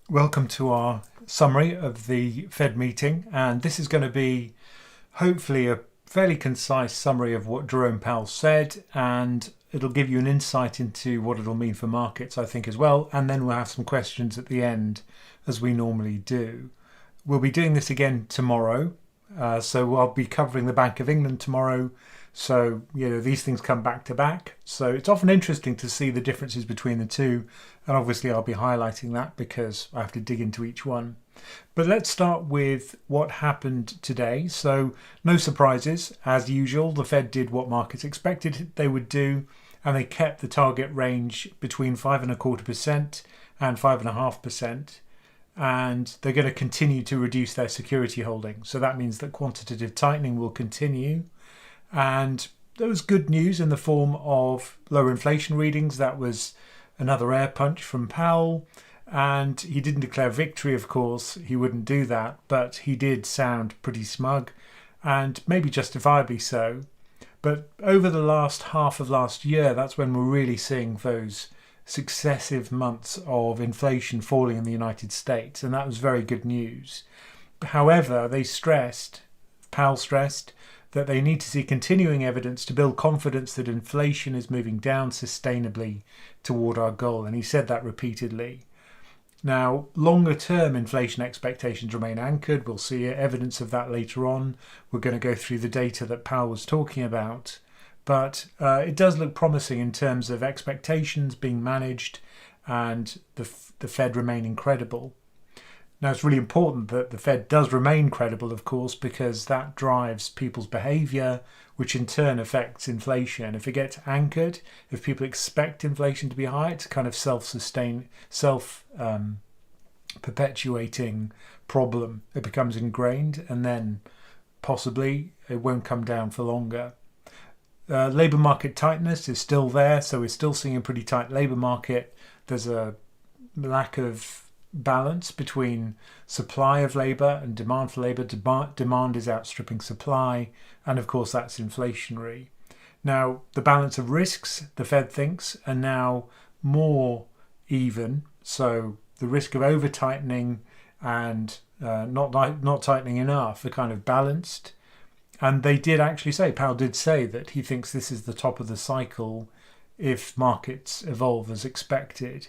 Welcome to our summary of the Fed meeting, and this is going to be hopefully a fairly concise summary of what Jerome Powell said, and it'll give you an insight into what it'll mean for markets, I think, as well. And then we'll have some questions at the end, as we normally do. We'll be doing this again tomorrow, so I'll be covering the Bank of England tomorrow. So, these things come back to back. So it's often interesting to see the differences between the two. And obviously I'll be highlighting that because I have to dig into each one. But let's start with what happened today. So no surprises. As usual, the Fed did what markets expected they would do. And they kept the target range between 5.25% and 5.5%. And they're going to continue to reduce their security holding. So that means that quantitative tightening will continue. And there was good news in the form of lower inflation readings. That was another air punch from Powell. And he didn't declare victory, of course. He wouldn't do that. But he did sound pretty smug, and maybe justifiably so. But over the last half of last year, that's when we're really seeing those successive months of inflation falling in the United States. And that was very good news. However, Powell stressed, that they need to see continuing evidence to build confidence that inflation is moving down sustainably toward our goal. And he said that repeatedly. Now, longer term inflation expectations remain anchored. We'll see evidence of that later on. We're going to go through the data that Powell was talking about. But it does look promising in terms of expectations being managed and the Fed remaining credible. Now, it's really important that the Fed does remain credible, of course, because that drives people's behavior, which in turn affects inflation. If it gets anchored, if people expect inflation to be high, it's a kind of self-perpetuating problem. It becomes ingrained, and then possibly it won't come down for longer. Labour market tightness is still there, so we're still seeing a pretty tight labour market. There's a lack of balance between supply of labour and demand for labour. Demand is outstripping supply, and of course that's inflationary. Now, the balance of risks, the Fed thinks, are now more even. So the risk of over tightening and not tightening enough are kind of balanced. And they did actually say, Powell did say, that he thinks this is the top of the cycle if markets evolve as expected.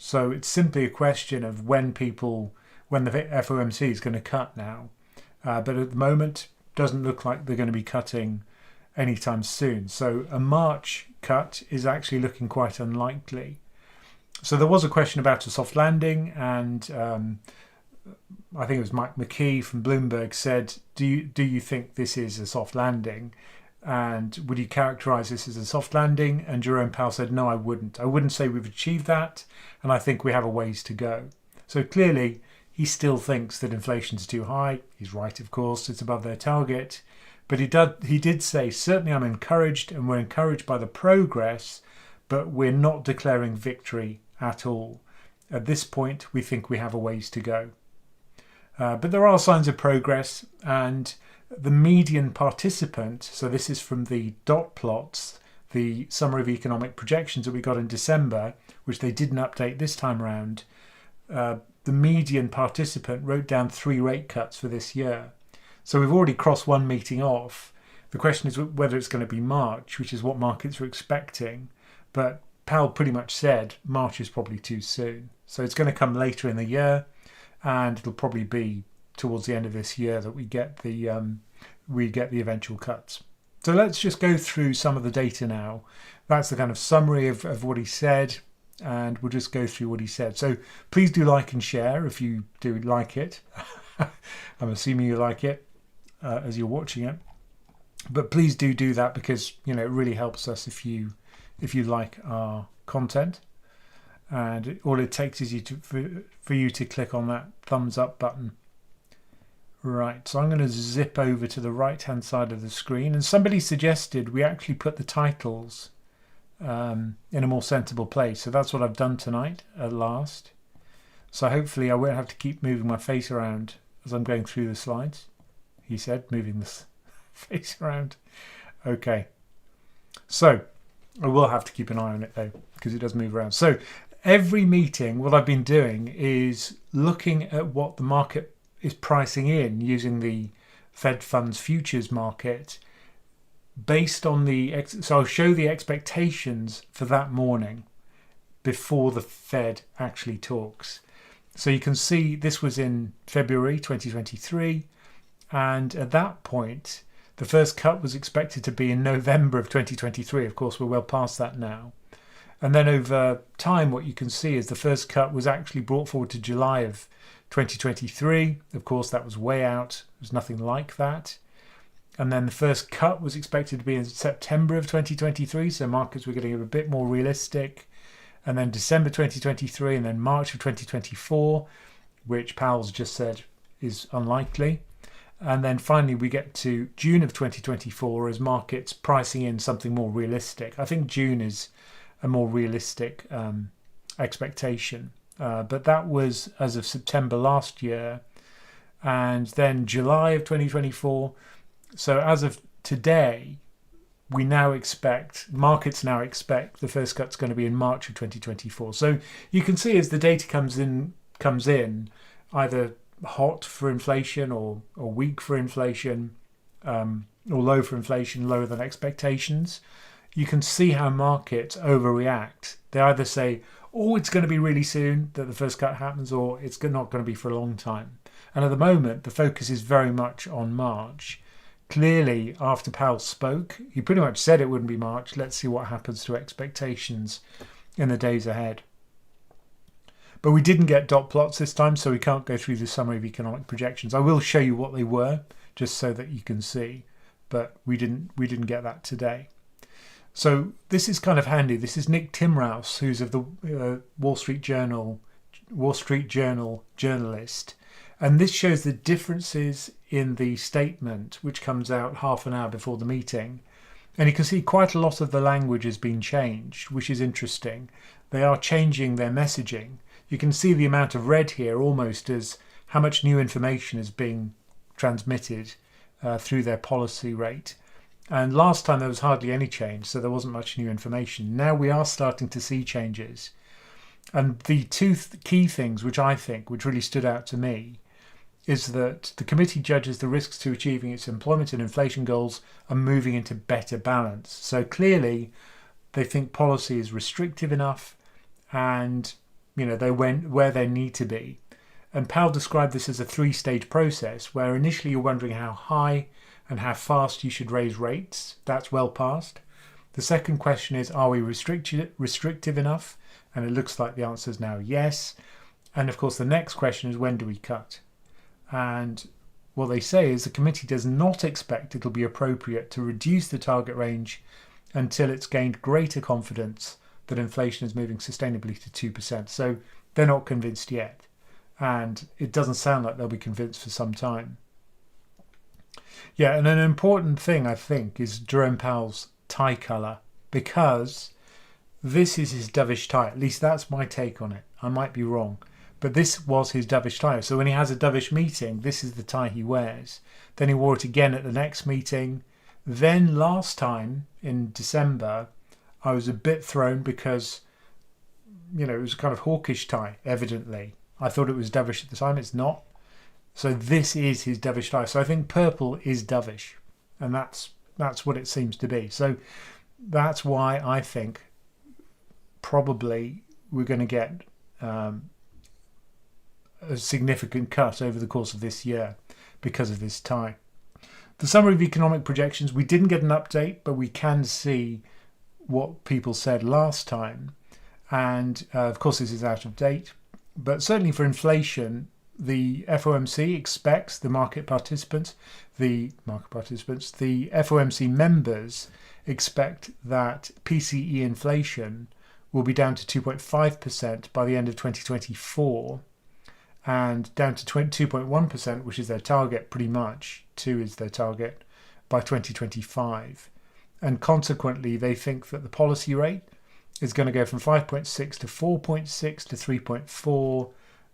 So it's simply a question of when the FOMC is going to cut now. But at the moment, doesn't look like they're going to be cutting anytime soon. So a March cut is actually looking quite unlikely. So there was a question about a soft landing, and I think it was Mike McKee from Bloomberg said, do you think this is a soft landing? And would you characterize this as a soft landing? And Jerome Powell said, no, I wouldn't. I wouldn't say we've achieved that, and I think we have a ways to go. So clearly, he still thinks that inflation's too high. He's right, of course, it's above their target. But he did say, certainly I'm encouraged, and we're encouraged by the progress, but we're not declaring victory at all. At this point, we think we have a ways to go. But there are signs of progress, and the median participant, so this is from the dot plots, the summary of economic projections that we got in December, which they didn't update this time around, the median participant wrote down 3 rate cuts for this year. So we've already crossed one meeting off. The question is whether it's going to be March, which is what markets were expecting. But Powell pretty much said March is probably too soon. So it's going to come later in the year, and it'll probably be towards the end of this year that we get the eventual cuts. So let's just go through some of the data now. That's the kind of summary of what he said, and we'll just go through what he said. So please do like and share if you do like it. I'm assuming you like it as you're watching it, but please do that, because it really helps us if you like our content. And all it takes is for you to click on that thumbs up button. Right, so I'm going to zip over to the right hand side of the screen, and somebody suggested we actually put the titles in a more sensible place. So that's what I've done tonight at last. So hopefully I won't have to keep moving my face around as I'm going through the slides. He said, moving the face around. Okay, so I will have to keep an eye on it though, because it does move around. So every meeting, what I've been doing is looking at what the market is pricing in using the Fed funds futures market based on so I'll show the expectations for that morning before the Fed actually talks. So you can see this was in February 2023, and at that point the first cut was expected to be in November of 2023. Of course, we're well past that now. And then over time, what you can see is the first cut was actually brought forward to July of 2023. Of course, that was way out. It was nothing like that. And then the first cut was expected to be in September of 2023. So markets were getting a bit more realistic. And then December 2023 and then March of 2024, which Powell's just said is unlikely. And then finally we get to June of 2024 as markets pricing in something more realistic. I think June is a more realistic expectation. But that was as of September last year. And then July of 2024. So as of today, markets now expect the first cut's going to be in March of 2024. So you can see as the data comes in, either hot for inflation or weak for inflation, or low for inflation, lower than expectations, you can see how markets overreact. They either say, oh, it's going to be really soon that the first cut happens, or it's not going to be for a long time. And at the moment, the focus is very much on March. Clearly, after Powell spoke, he pretty much said it wouldn't be March. Let's see what happens to expectations in the days ahead. But we didn't get dot plots this time, so we can't go through the summary of economic projections. I will show you what they were, just so that you can see. But we didn't get that today. So this is kind of handy. This is Nick Timrouse, who's of the Wall Street Journal journalist. And this shows the differences in the statement, which comes out half an hour before the meeting. And you can see quite a lot of the language has been changed, which is interesting. They are changing their messaging. You can see the amount of red here almost as how much new information is being transmitted through their policy rate. And last time there was hardly any change, so there wasn't much new information. Now we are starting to see changes. And the two key things which really stood out to me is that the committee judges the risks to achieving its employment and inflation goals are moving into better balance. So clearly they think policy is restrictive enough and they went where they need to be. And Powell described this as a three-stage process where initially you're wondering how high and how fast you should raise rates. That's well past. The second question is, are we restrictive enough? And it looks like the answer is now yes. And of course, the next question is, when do we cut? And what they say is the committee does not expect it'll be appropriate to reduce the target range until it's gained greater confidence that inflation is moving sustainably to 2%. So they're not convinced yet. And it doesn't sound like they'll be convinced for some time. Yeah, and an important thing, I think, is Jerome Powell's tie colour, because this is his dovish tie. At least that's my take on it. I might be wrong. But this was his dovish tie. So when he has a dovish meeting, this is the tie he wears. Then he wore it again at the next meeting. Then last time in December, I was a bit thrown because, it was a kind of hawkish tie, evidently. I thought it was dovish at the time. It's not. So this is his dovish tie. So I think purple is dovish. And that's what it seems to be. So that's why I think probably we're going to get a significant cut over the course of this year because of this tie. The summary of economic projections, we didn't get an update, but we can see what people said last time. And of course, this is out of date. But certainly for inflation, the FOMC expects the FOMC members expect that PCE inflation will be down to 2.5% by the end of 2024 and down to 2.1%, which is their target pretty much. 2 is their target by 2025. And consequently, they think that the policy rate is going to go from 5.6 to 4.6 to 3.4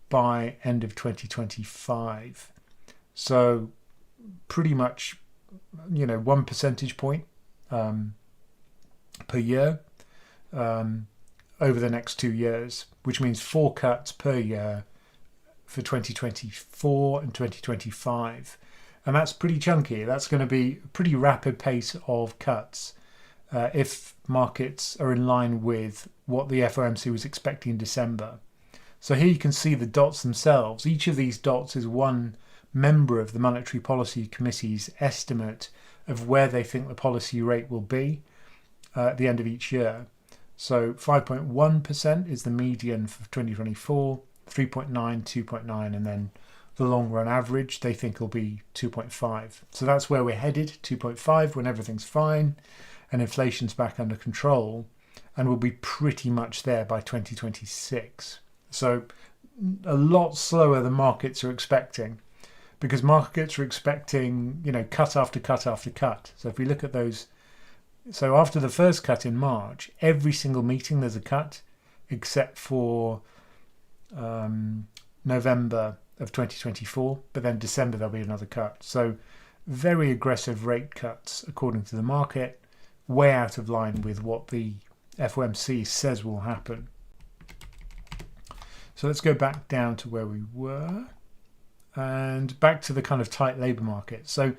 by end of 2025. So pretty much, 1 percentage point per year over over the next 2 years, which means 4 cuts per year for 2024 and 2025. And that's pretty chunky. That's going to be a pretty rapid pace of cuts if markets are in line with what the FOMC was expecting in December. So here you can see the dots themselves. Each of these dots is one member of the Monetary Policy Committee's estimate of where they think the policy rate will be at the end of each year. So 5.1% is the median for 2024, 3.9, 2.9, and then the long run average they think will be 2.5. So that's where we're headed, 2.5 when everything's fine and inflation's back under control, and we'll be pretty much there by 2026. So a lot slower than markets are expecting, because markets are expecting, cut after cut after cut. So if we look at those, so after the first cut in March, every single meeting there's a cut, except for November of 2024, but then December there'll be another cut. So very aggressive rate cuts according to the market, way out of line with what the FOMC says will happen. So let's go back down to where we were and back to the kind of tight labour market. So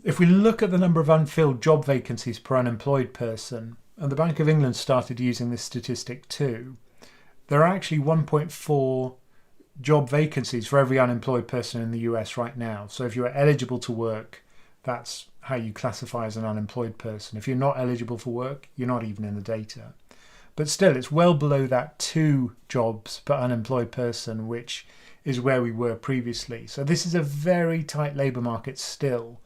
if we look at the number of unfilled job vacancies per unemployed person, and the Bank of England started using this statistic too, there are actually 1.4 job vacancies for every unemployed person in the US right now. So if you're eligible to work, that's how you classify as an unemployed person. If you're not eligible for work, you're not even in the data. But still, it's well below that 2 jobs per unemployed person, which is where we were previously. So this is a very tight labour market still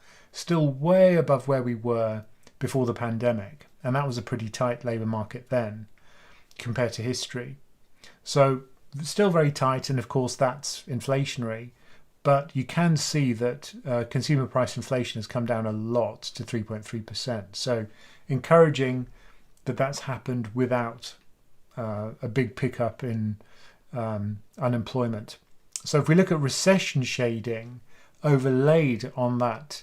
way above where we were before the pandemic. And that was a pretty tight labour market then compared to history. So still very tight, and of course that's inflationary. But you can see that consumer price inflation has come down a lot to 3.3%. So encouraging that that's happened without a big pickup in unemployment. So if we look at recession shading overlaid on that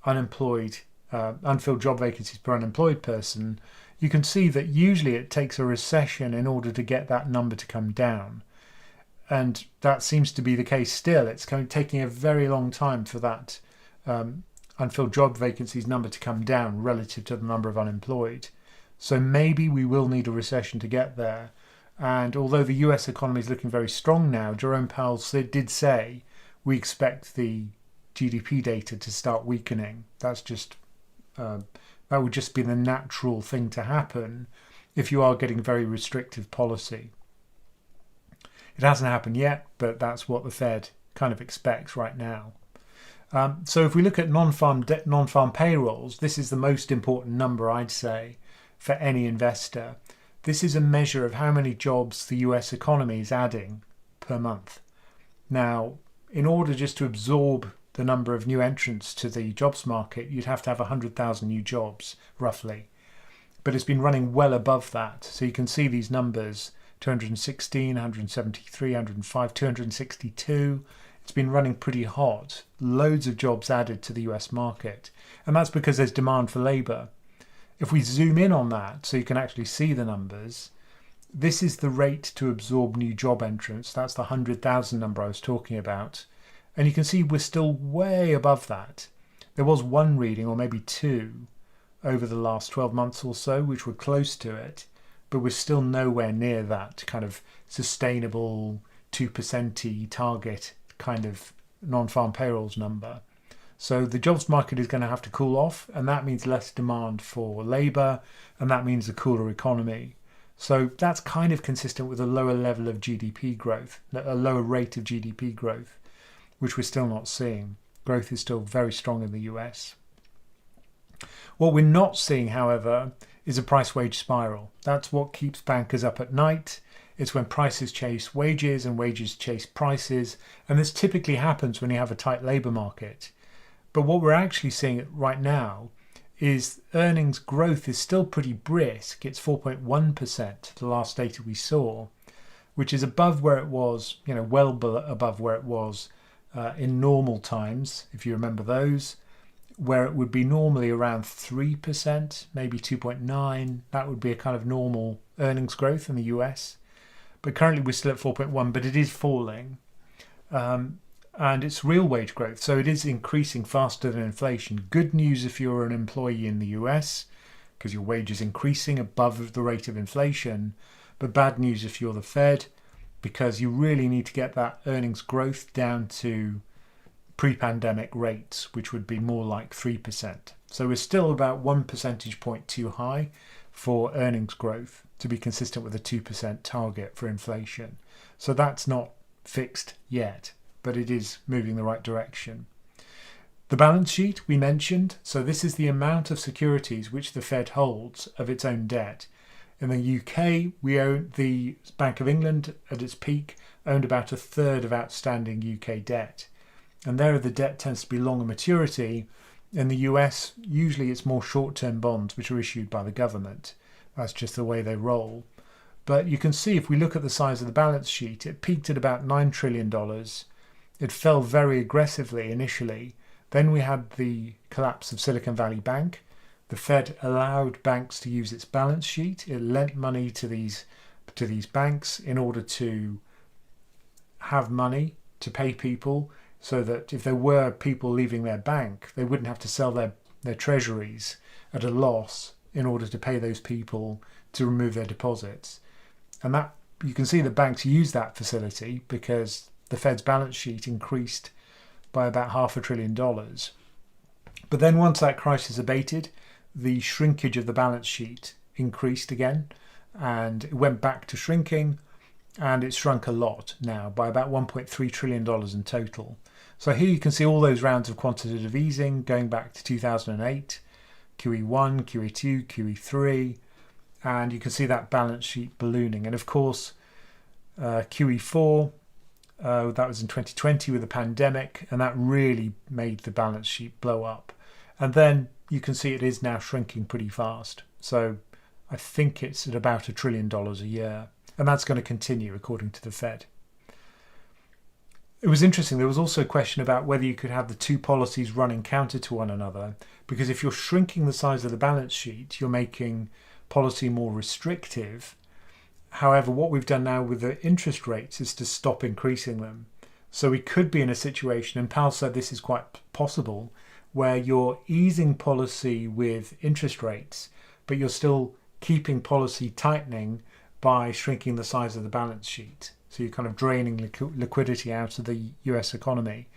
unfilled job vacancies per unemployed person, you can see that usually it takes a recession in order to get that number to come down. And that seems to be the case still. It's taking a very long time for that unfilled job vacancies number to come down relative to the number of unemployed. So maybe we will need a recession to get there. And although the US economy is looking very strong now, Jerome Powell did say we expect the GDP data to start weakening. That's just that would just be the natural thing to happen if you are getting very restrictive policy. It hasn't happened yet, but that's what the Fed kind of expects right now. So if we look at non-farm payrolls, this is the most important number, I'd say, for any investor. This is a measure of how many jobs the US economy is adding per month. Now, in order just to absorb the number of new entrants to the jobs market, you'd have to have 100,000 new jobs, roughly. But it's been running well above that. So you can see these numbers, 216, 173, 105, 262. It's been running pretty hot. Loads of jobs added to the US market. And that's because there's demand for labour. If we zoom in on that so you can actually see the numbers, this is the rate to absorb new job entrants. That's the 100,000 number I was talking about. And you can see we're still way above that. There was one reading, or maybe 2, over the last 12 months or so, which were close to it. But we're still nowhere near that kind of sustainable 2%-y target kind of non-farm payrolls number. So the jobs market is going to have to cool off, and that means less demand for labour, and that means a cooler economy. So that's kind of consistent with a lower level of GDP growth, a lower rate of GDP growth, which we're still not seeing. Growth is still very strong in the US. What we're not seeing, however, is a price-wage spiral. That's what keeps bankers up at night. It's when prices chase wages and wages chase prices, and this typically happens when you have a tight labour market. But what we're actually seeing right now is earnings growth is still pretty brisk. It's 4.1%, the last data we saw, which is above where it was, well above where it was in normal times, if you remember those, where it would be normally around 3%, maybe 2.9. That would be a kind of normal earnings growth in the US. But currently we're still at 4.1, but it is falling. And it's real wage growth, so it is increasing faster than inflation. Good news if you're an employee in the US, because your wage is increasing above the rate of inflation. But bad news if you're the Fed, because you really need to get that earnings growth down to pre-pandemic rates, which would be more like 3%. So we're still about 1 percentage point too high for earnings growth to be consistent with a 2% target for inflation. So that's not fixed yet, but it is moving the right direction. The balance sheet we mentioned, so this is the amount of securities which the Fed holds of its own debt. In the UK, we own the Bank of England at its peak owned about a third of outstanding UK debt. And there the debt tends to be longer maturity. In the US, usually it's more short-term bonds which are issued by the government. That's just the way they roll. But you can see if we look at the size of the balance sheet, it peaked at about $9 trillion. It fell very aggressively initially. Then we had the collapse of Silicon Valley Bank. The Fed allowed banks to use its balance sheet. It lent money to these banks in order to have money to pay people, so that if there were people leaving their bank, they wouldn't have to sell their treasuries at a loss in order to pay those people to remove their deposits. And that you can see the banks use that facility because the Fed's balance sheet increased by about $500 billion. But then once that crisis abated, the shrinkage of the balance sheet increased again, and it went back to shrinking, and it's shrunk a lot now by about $1.3 trillion in total. So here you can see all those rounds of quantitative easing going back to 2008, QE1, QE2, QE3, and you can see that balance sheet ballooning. And of course, QE4, that was in 2020 with the pandemic, and that really made the balance sheet blow up. And then you can see it is now shrinking pretty fast. So I think it's at about $1 trillion a year, and that's going to continue according to the Fed. It was interesting. There was also a question about whether you could have the two policies running counter to one another, because if you're shrinking the size of the balance sheet, you're making policy more restrictive. However, what we've done now with the interest rates is to stop increasing them. So we could be in a situation, and Powell said this is quite possible, where you're easing policy with interest rates, but you're still keeping policy tightening by shrinking the size of the balance sheet. So you're kind of draining liquidity out of the US economy.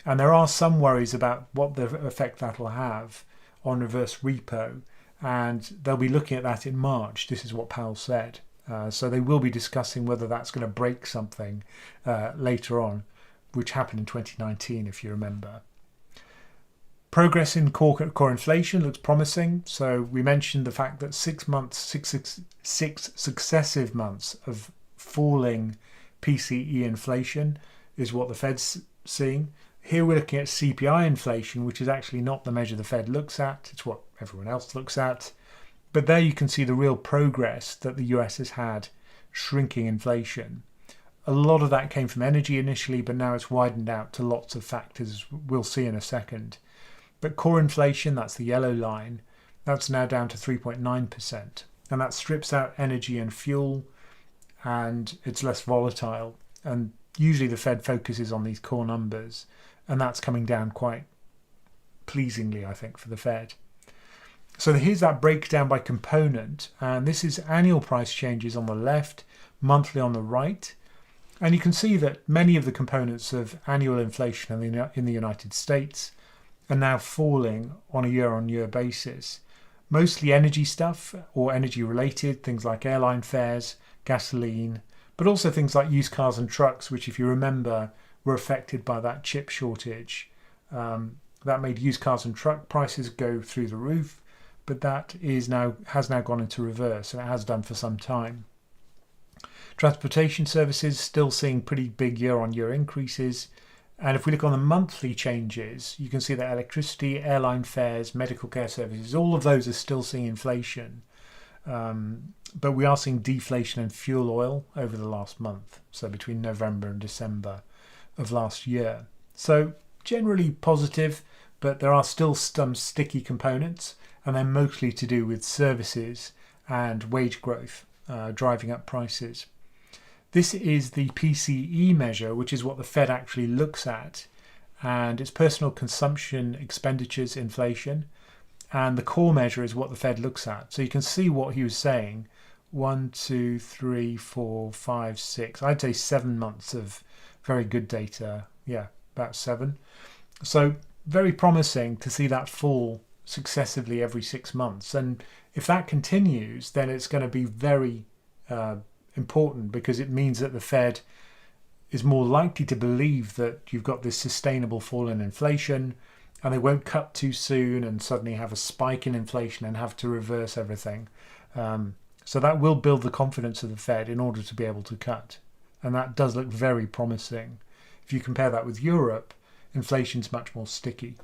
And there are some worries about what the effect that will have on reverse repo. And they'll be looking at that in March. This is what Powell said. So they will be discussing whether that's going to break something later on, which happened in 2019, if you remember. Progress in core inflation looks promising. So we mentioned the fact that 6 successive months of falling PCE inflation is what the Fed's seeing. Here we're looking at CPI inflation, which is actually not the measure the Fed looks at. It's what everyone else looks at. But there you can see the real progress that the US has had shrinking inflation. A lot of that came from energy initially, but now it's widened out to lots of factors we'll see in a second. But core inflation, that's the yellow line, that's now down to 3.9%. And that strips out energy and fuel, and it's less volatile. And usually the Fed focuses on these core numbers, and that's coming down quite pleasingly, I think, for the Fed. So here's that breakdown by component, and this is annual price changes on the left, monthly on the right. And you can see that many of the components of annual inflation in the United States are now falling on a year-on-year basis. Mostly energy stuff or energy related, things like airline fares, gasoline, but also things like used cars and trucks, which, if you remember, were affected by that chip shortage. That made used cars and truck prices go through the roof, but that has now gone into reverse, and it has done for some time. Transportation services still seeing pretty big year-on-year increases. And if we look on the monthly changes, you can see that electricity, airline fares, medical care services, all of those are still seeing inflation. But we are seeing deflation in fuel oil over the last month, so between November and December of last year. So generally positive, but there are still some sticky components, and they're mostly to do with services and wage growth driving up prices. This is the PCE measure, which is what the Fed actually looks at, and it's personal consumption expenditures inflation, and the core measure is what the Fed looks at. So you can see what he was saying. 1, 2, 3, 4, 5, 6. I'd say 7 months of very good data. Yeah, about 7. So very promising to see that fall successively every 6 months. And if that continues, then it's going to be very important, because it means that the Fed is more likely to believe that you've got this sustainable fall in inflation, and they won't cut too soon and suddenly have a spike in inflation and have to reverse everything. So that will build the confidence of the Fed in order to be able to cut. And that does look very promising. If you compare that with Europe, inflation's much more sticky.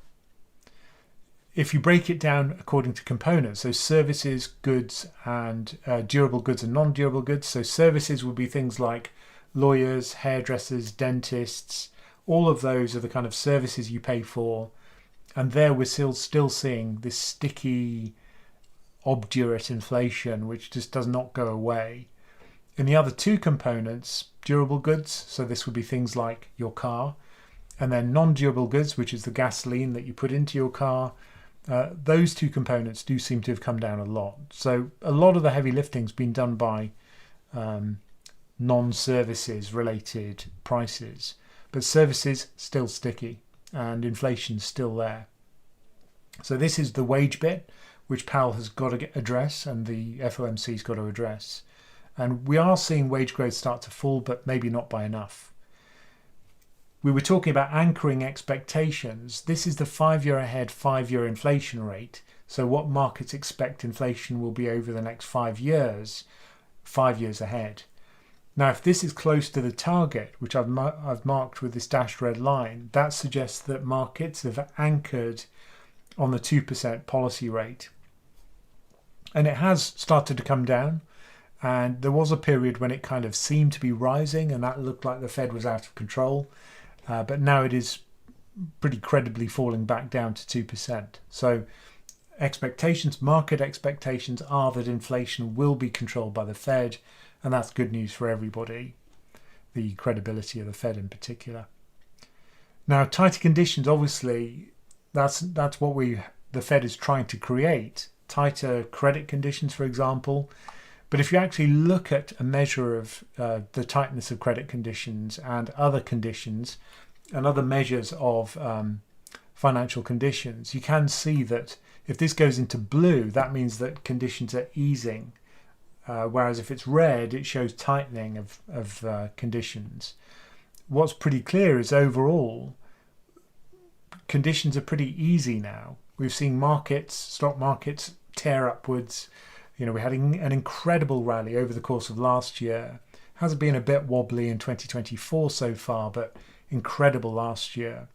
If you break it down according to components, so services, goods, and durable goods and non-durable goods. So services would be things like lawyers, hairdressers, dentists. All of those are the kind of services you pay for. And there we're still seeing this sticky, obdurate inflation, which just does not go away. In the other two components, durable goods, so this would be things like your car, and then non-durable goods, which is the gasoline that you put into your car, those two components do seem to have come down a lot. So a lot of the heavy lifting's been done by non-services related prices, but services still sticky and inflation's still there. So this is the wage bit, which Powell has got to address and the FOMC's got to address. And we are seeing wage growth start to fall, but maybe not by enough. We were talking about anchoring expectations. This is the 5-year ahead, 5-year inflation rate. So what markets expect inflation will be over the next 5 years, 5 years ahead. Now, if this is close to the target, which I've marked with this dashed red line, that suggests that markets have anchored on the 2% policy rate. And it has started to come down. And there was a period when it kind of seemed to be rising, and that looked like the Fed was out of control. But now it is pretty credibly falling back down to 2%. So expectations, market expectations are that inflation will be controlled by the Fed, and that's good news for everybody, the credibility of the Fed in particular. Now, tighter conditions, obviously, that's what the Fed is trying to create, tighter credit conditions, for example. But if you actually look at a measure of the tightness of credit conditions and other conditions and other measures of financial conditions, you can see that if this goes into blue, that means that conditions are easing. Whereas if it's red, it shows tightening of conditions. What's pretty clear is overall, conditions are pretty easy now. We've seen markets, stock markets, tear upwards. You know, we had an incredible rally over the course of last year. Has been a bit wobbly in 2024 so far, but incredible last year.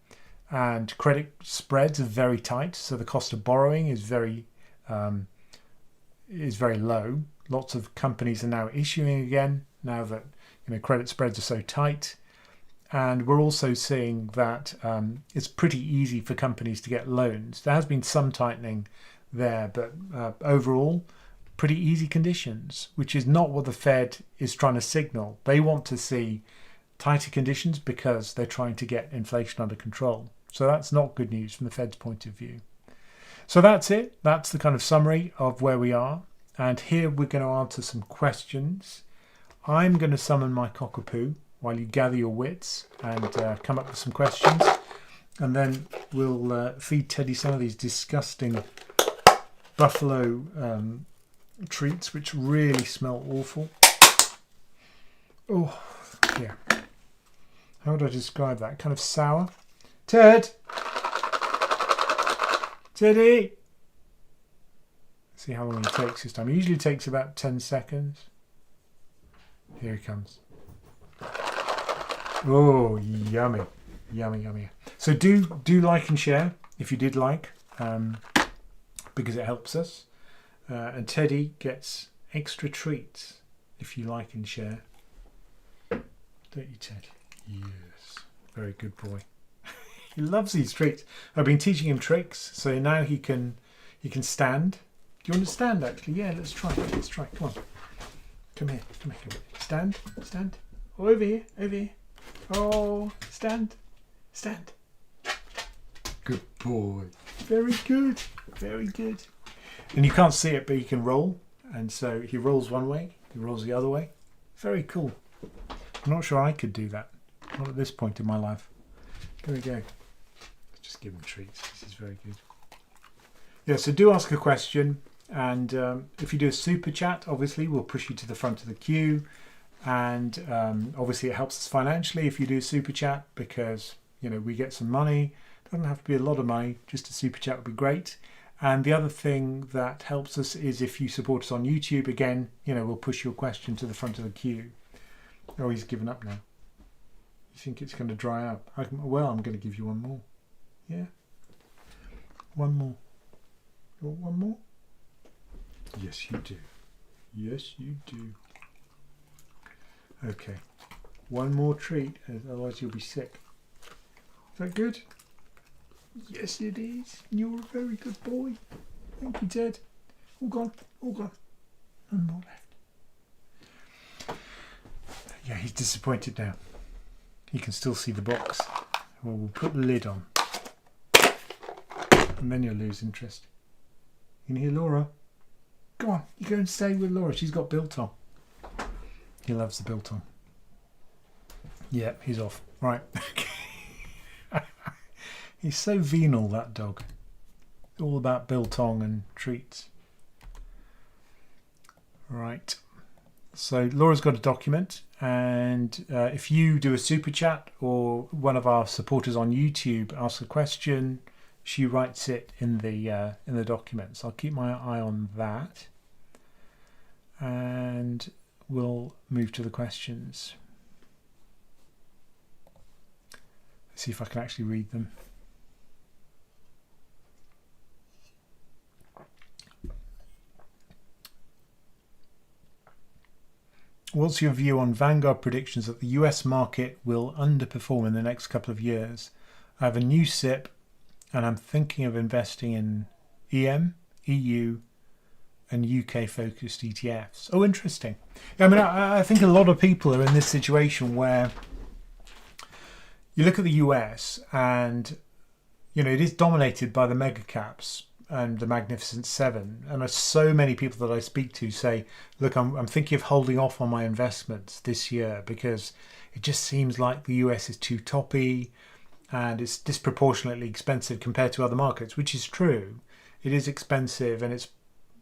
And credit spreads are very tight, so the cost of borrowing is very low. Lots of companies are now issuing again now that credit spreads are so tight. And we're also seeing that it's pretty easy for companies to get loans. There has been some tightening there, but overall, pretty easy conditions, which is not what the Fed is trying to signal. They want to see tighter conditions because they're trying to get inflation under control. So that's not good news from the Fed's point of view. So that's it. That's the kind of summary of where we are. And here we're going to answer some questions. I'm going to summon my cockapoo while you gather your wits and come up with some questions. And then we'll feed Teddy some of these disgusting buffalo treats, which really smell awful. Oh, yeah. How would I describe that? Kind of sour. Ted! Teddy! See how long he takes this time. He usually takes about 10 seconds. Here he comes. Oh, yummy. Yummy, yummy. So do like and share if you did like, because it helps us. And Teddy gets extra treats if you like and share. Don't you, Ted? Yes. Very good boy. He loves these treats. I've been teaching him tricks, so now he can stand. Do you want to stand actually? Yeah, let's try. Let's try. Come on. Come here. Come here. Come here. Stand. Stand. Oh, over here. Over here. Oh, stand. Stand. Good boy. Very good. Very good. And you can't see it, but you can roll. And so he rolls one way, he rolls the other way. Very cool. I'm not sure I could do that. Not at this point in my life. There we go. Let's just give him treats. This is very good. Yeah, so do ask a question. And if you do a super chat, obviously, we'll push you to the front of the queue. And obviously, it helps us financially if you do a super chat because, you know, we get some money. It doesn't have to be a lot of money. Just a super chat would be great. And the other thing that helps us is if you support us on YouTube, again, you know, we'll push your question to the front of the queue. Oh, he's given up now. You think it's going to dry up? Well, I'm going to give you one more. Yeah? One more. You want one more? Yes, you do. Yes, you do. Okay. One more treat, otherwise you'll be sick. Is that good? Yes, it is. You're a very good boy. Thank you, Ted. All gone. All gone. No more left. Yeah, he's disappointed now. He can still see the box. Well, we'll put the lid on. And then you'll lose interest. You can hear Laura. Go on, you go and stay with Laura. She's got biltong. He loves the biltong. Yeah, he's off. Right. He's so venal, that dog. All about biltong and treats. Right. So Laura's got a document, and if you do a super chat or one of our supporters on YouTube asks a question, she writes it in the document. So I'll keep my eye on that, and we'll move to the questions. Let's see if I can actually read them. What's your view on Vanguard predictions that the US market will underperform in the next couple of years? I have a new SIP and I'm thinking of investing in EM, EU and UK focused ETFs. Oh, interesting. I mean, I think a lot of people are in this situation where you look at the US and, you know, it is dominated by the mega caps and the Magnificent Seven, and there's so many people that I speak to say, look, I'm thinking of holding off on my investments this year because it just seems like the US is too toppy and it's disproportionately expensive compared to other markets, which is true. It is expensive, and it's,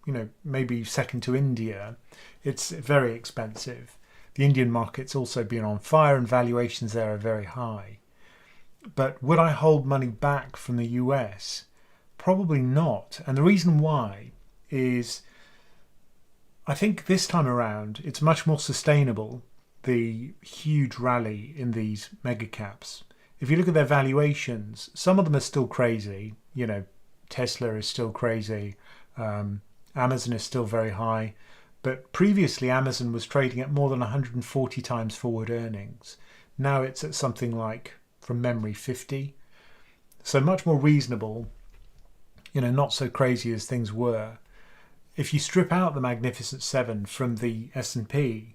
you know, maybe second to India. It's very expensive. The Indian market's also been on fire and valuations there are very high. But would I hold money back from the US? Probably not. And the reason why is I think this time around it's much more sustainable, the huge rally in these mega caps. If you look at their valuations, some of them are still crazy. You know, Tesla is still crazy. Amazon is still very high. But previously Amazon was trading at more than 140 times forward earnings. Now it's at something like, from memory, 50. So much more reasonable. You know, not so crazy as things were. If you strip out the Magnificent Seven from the S&P,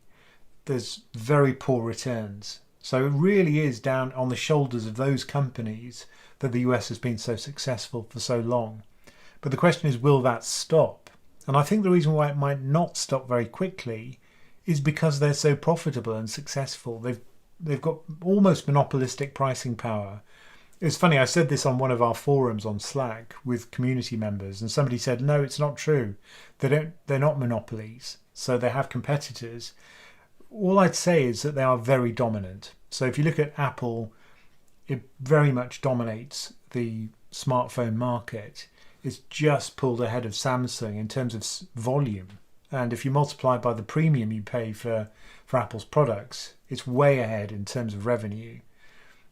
there's very poor returns. So it really is down on the shoulders of those companies that the US has been so successful for so long. But the question is, will that stop? And I think the reason why it might not stop very quickly is because they're so profitable and successful. They've got almost monopolistic pricing power. It's funny, I said this on one of our forums on Slack with community members, and somebody said, no, it's not true. They're not monopolies, so they have competitors. All I'd say is that they are very dominant. So if you look at Apple, it very much dominates the smartphone market. It's just pulled ahead of Samsung in terms of volume. And if you multiply by the premium you pay for Apple's products, it's way ahead in terms of revenue.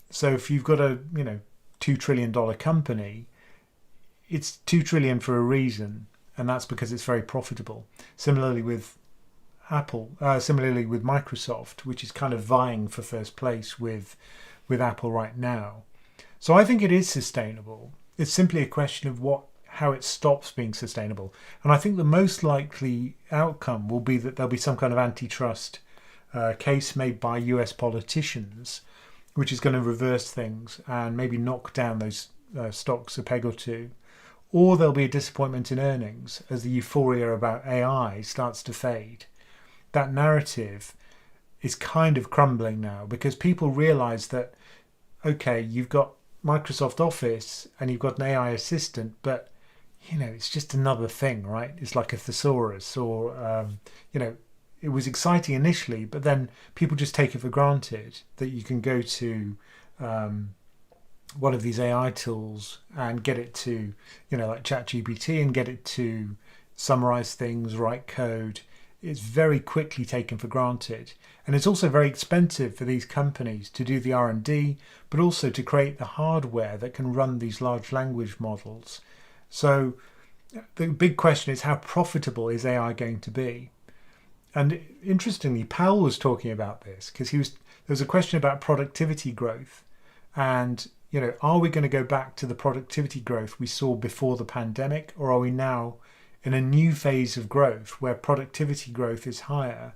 So if you've got a, you know, $2 trillion company, it's $2 trillion for a reason, and that's because it's very profitable. Similarly with Apple, similarly with Microsoft, which is kind of vying for first place with Apple right now. So I think it is sustainable. It's simply a question of how it stops being sustainable. And I think the most likely outcome will be that there'll be some kind of antitrust case made by US politicians, which is going to reverse things and maybe knock down those stocks a peg or two. Or there'll be a disappointment in earnings as the euphoria about AI starts to fade. That narrative is kind of crumbling now because people realize that, okay, you've got Microsoft Office and you've got an AI assistant, but it's just another thing, right? It's like a thesaurus, or it was exciting initially, but then people just take it for granted that you can go to one of these AI tools and get it to, like ChatGPT, and get it to summarize things, write code. It's very quickly taken for granted. And it's also very expensive for these companies to do the R&D, but also to create the hardware that can run these large language models. So the big question is, how profitable is AI going to be? And interestingly, Powell was talking about this because there was a question about productivity growth. And, are we going to go back to the productivity growth we saw before the pandemic, or are we now in a new phase of growth where productivity growth is higher?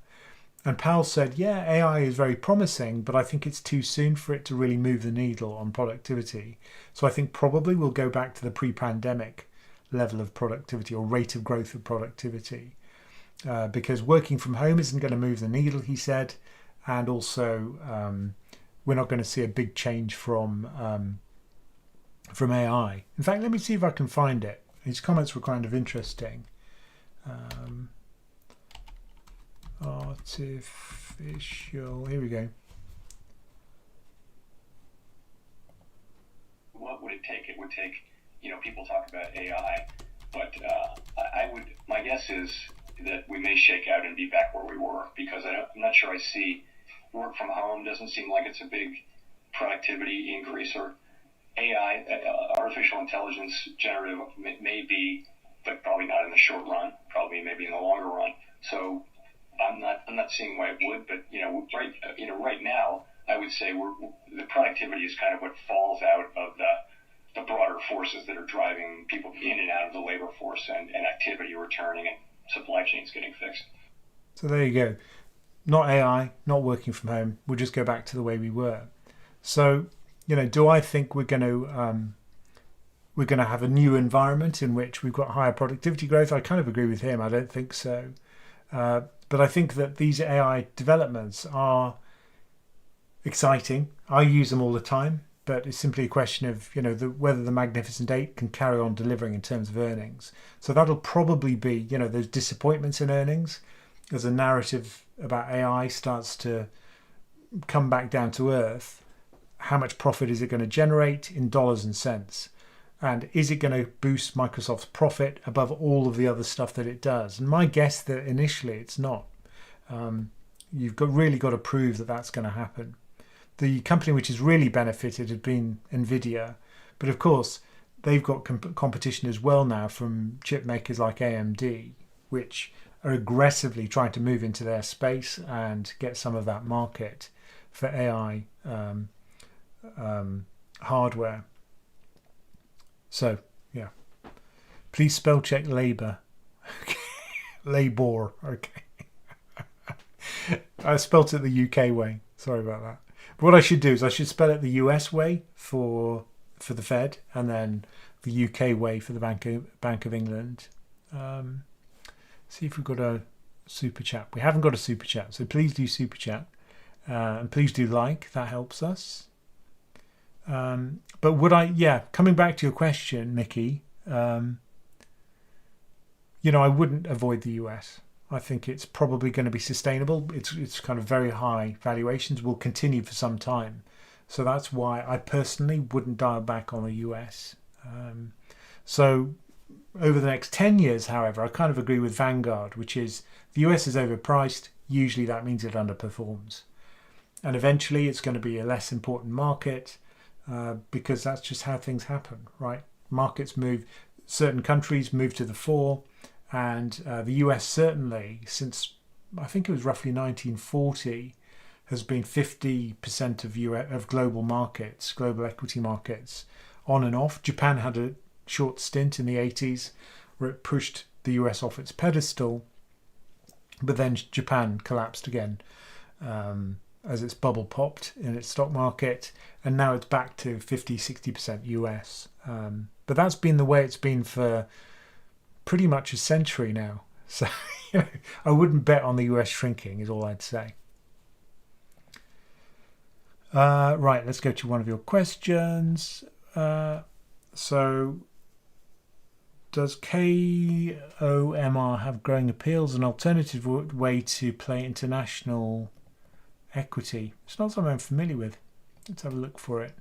And Powell said, yeah, AI is very promising, but I think it's too soon for it to really move the needle on productivity. So I think probably we'll go back to the pre-pandemic level of productivity, or rate of growth of productivity, because working from home isn't going to move the needle, he said. And also we're not going to see a big change from AI. In fact, let me see if I can find it. His comments were kind of interesting. Artificial. Here we go. What would it take? It would take, people talk about AI, but my guess is that we may shake out and be back where we were, because I'm not sure I see work from home. Doesn't seem like it's a big productivity increaser. AI, artificial intelligence, generative, may be, but probably not in the short run. Probably maybe in the longer run. So I'm not seeing why it would. But right now, I would say the productivity is kind of what falls out of the broader forces that are driving people in and out of the labor force, and activity returning and supply chains getting fixed. So there you go. Not AI, not working from home. We'll just go back to the way we were. So, do I think we're going to have a new environment in which we've got higher productivity growth? I kind of agree with him. I don't think so. But I think that these AI developments are exciting. I use them all the time, but it's simply a question of, whether the Magnificent Eight can carry on delivering in terms of earnings. So that'll probably be, those disappointments in earnings as a narrative about AI starts to come back down to earth. How much profit is it going to generate in dollars and cents? And is it going to boost Microsoft's profit above all of the other stuff that it does? And my guess that initially it's not. You've really got to prove that that's going to happen. The company which has really benefited has been Nvidia. But of course, they've got competition as well now from chip makers like AMD, which are aggressively trying to move into their space and get some of that market for AI hardware. So, yeah. Please spell check labor. Okay. Labor. Okay. I spelt it the UK way. Sorry about that. But what I should do is I should spell it the US way for the Fed, and then the UK way for the Bank of England. See if we've got a super chat. We haven't got a super chat, so please do super chat. And please do like. That helps us. But coming back to your question, Mickey, I wouldn't avoid the US. I think it's probably going to be sustainable. It's kind of very high valuations, will continue for some time. So that's why I personally wouldn't dial back on the US. So over the next 10 years, however, I kind of agree with Vanguard, which is the US is overpriced. Usually that means it underperforms. And eventually it's going to be a less important market because that's just how things happen, right? Markets move, certain countries move to the fore. And the US certainly, since I think it was roughly 1940, has been 50% of global markets, global equity markets, on and off. Japan had a short stint in the 80s where it pushed the US off its pedestal, but then Japan collapsed again as its bubble popped in its stock market, and now it's back to 50-60% US. But that's been the way it's been for pretty much a century now. So I wouldn't bet on the US shrinking, is all I'd say. Right, let's go to one of your questions. So, does KOMR have growing appeal as an alternative way to play international equity? It's not something I'm familiar with. Let's have a look for it.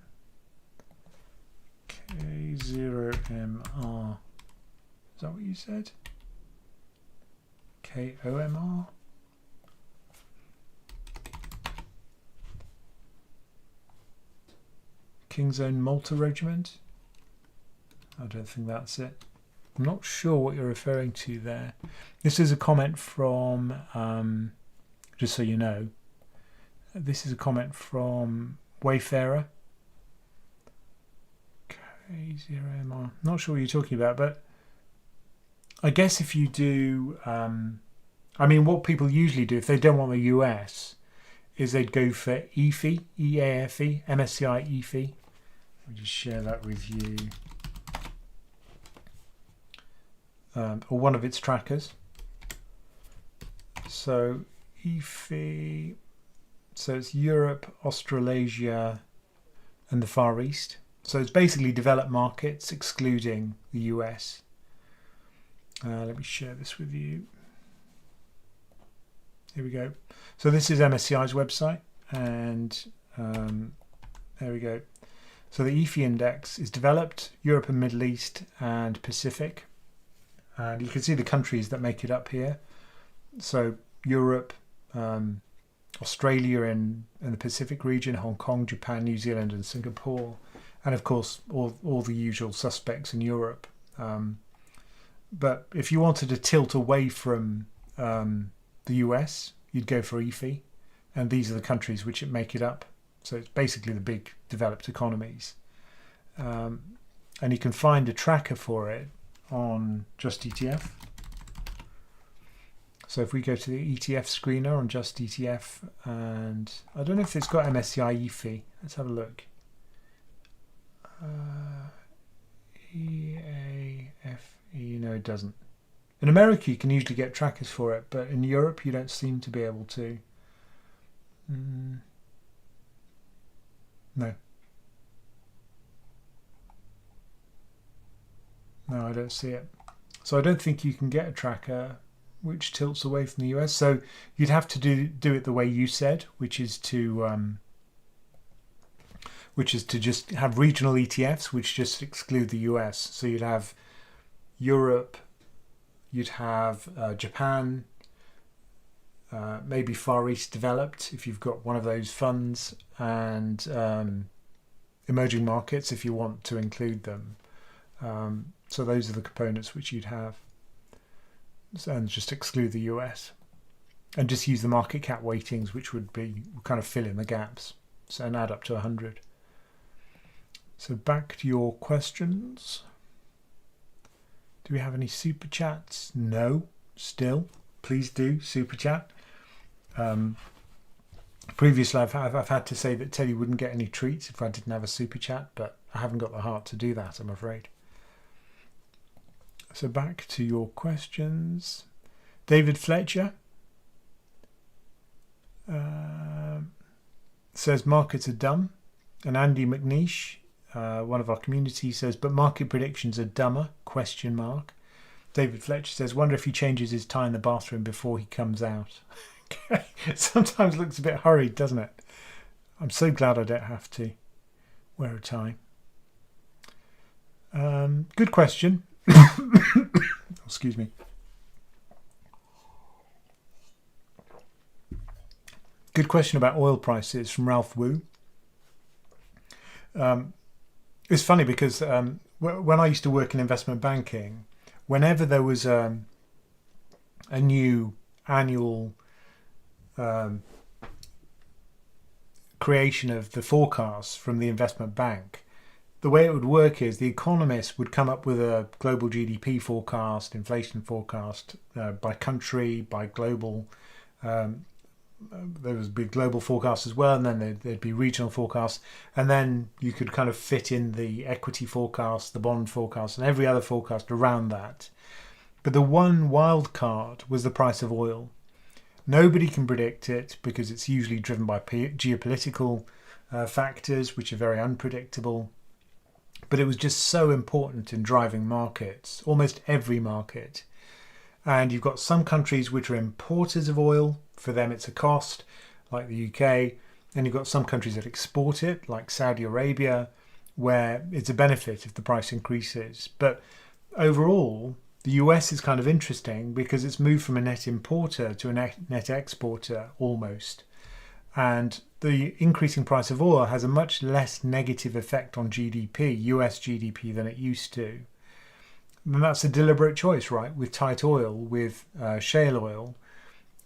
K0MR. Is that what you said? KOMR? King's Own Malta Regiment? I don't think that's it. I'm not sure what you're referring to there. This is a comment from, just so you know, this is a comment from Wayfarer. K0MR. Not sure what you're talking about, but I guess if you do, I mean, what people usually do if they don't want the US is they'd go for EFI, EAFE, MSCI EFI. I'll just share that with you. Or one of its trackers. So EFI, so it's Europe, Australasia, and the Far East. So it's basically developed markets excluding the US. Let me share this with you. Here we go. So this is MSCI's website, and there we go. So the EFI index is developed Europe and Middle East and Pacific, and you can see the countries that make it up here. So Europe, Australia in the Pacific region, Hong Kong, Japan, New Zealand, and Singapore, and of course all the usual suspects in Europe. But if you wanted to tilt away from the US, you'd go for EFI, and these are the countries which make it up. So it's basically the big developed economies. And you can find a tracker for it on Just ETF. So if we go to the ETF screener on Just ETF, and I don't know if it's got MSCI EFI. Let's have a look. EAFE, no it doesn't. In America you can usually get trackers for it, but in Europe you don't seem to be able to. No. No, I don't see it. So I don't think you can get a tracker which tilts away from the US. So you'd have to do it the way you said, which is to just have regional ETFs which just exclude the US. So you'd have Europe, you'd have Japan, maybe Far East developed if you've got one of those funds, and emerging markets if you want to include them. So those are the components which you'd have, and just exclude the US, and just use the market cap weightings, which would kind of fill in the gaps, so and add up to 100. So back to your questions. Do we have any super chats? No, still. Please do super chat. Previously, I've had to say that Teddy wouldn't get any treats if I didn't have a super chat, but I haven't got the heart to do that, I'm afraid. So back to your questions. David Fletcher says markets are dumb, and Andy McNeish, one of our community, says but market predictions are dumber ? David Fletcher says wonder if he changes his tie in the bathroom before he comes out. It sometimes looks a bit hurried, doesn't it? I'm so glad I don't have to wear a tie. Good question. Excuse me. Good question about oil prices from Ralph Wu. It's funny because when I used to work in investment banking, whenever there was a new annual creation of the forecasts from the investment bank, the way it would work is the economists would come up with a global GDP forecast, inflation forecast by country, by global. There would be global forecasts as well, and then there'd be regional forecasts, and then you could kind of fit in the equity forecast, the bond forecast, and every other forecast around that. But the one wild card was the price of oil. Nobody can predict it because it's usually driven by geopolitical factors, which are very unpredictable. But it was just so important in driving markets, almost every market. And you've got some countries which are importers of oil. For them, it's a cost, like the UK. And you've got some countries that export it, like Saudi Arabia, where it's a benefit if the price increases. But overall, the US is kind of interesting because it's moved from a net importer to a net exporter almost. And the increasing price of oil has a much less negative effect on GDP, US GDP, than it used to. And that's a deliberate choice, right? With tight oil, with shale oil,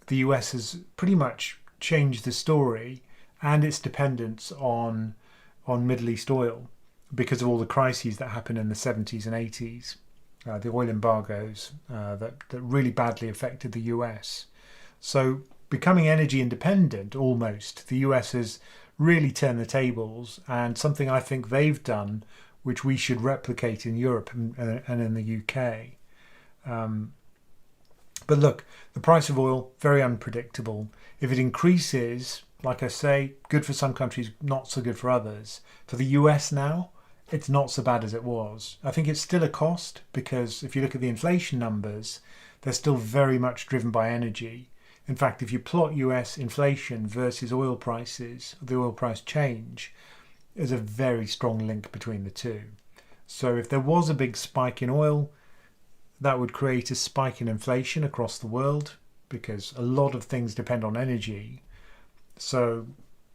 the US has pretty much changed the story and its dependence on Middle East oil because of all the crises that happened in the 70s and 80s, the oil embargoes that really badly affected the US. So becoming energy independent, almost, the US has really turned the tables, and something I think they've done, which we should replicate in Europe and in the UK. But look, the price of oil, very unpredictable. If it increases, like I say, good for some countries, not so good for others. For the US now, it's not so bad as it was. I think it's still a cost because if you look at the inflation numbers, they're still very much driven by energy. In fact, if you plot US inflation versus oil prices, the oil price change, there's a very strong link between the two. So if there was a big spike in oil, that would create a spike in inflation across the world because a lot of things depend on energy. So,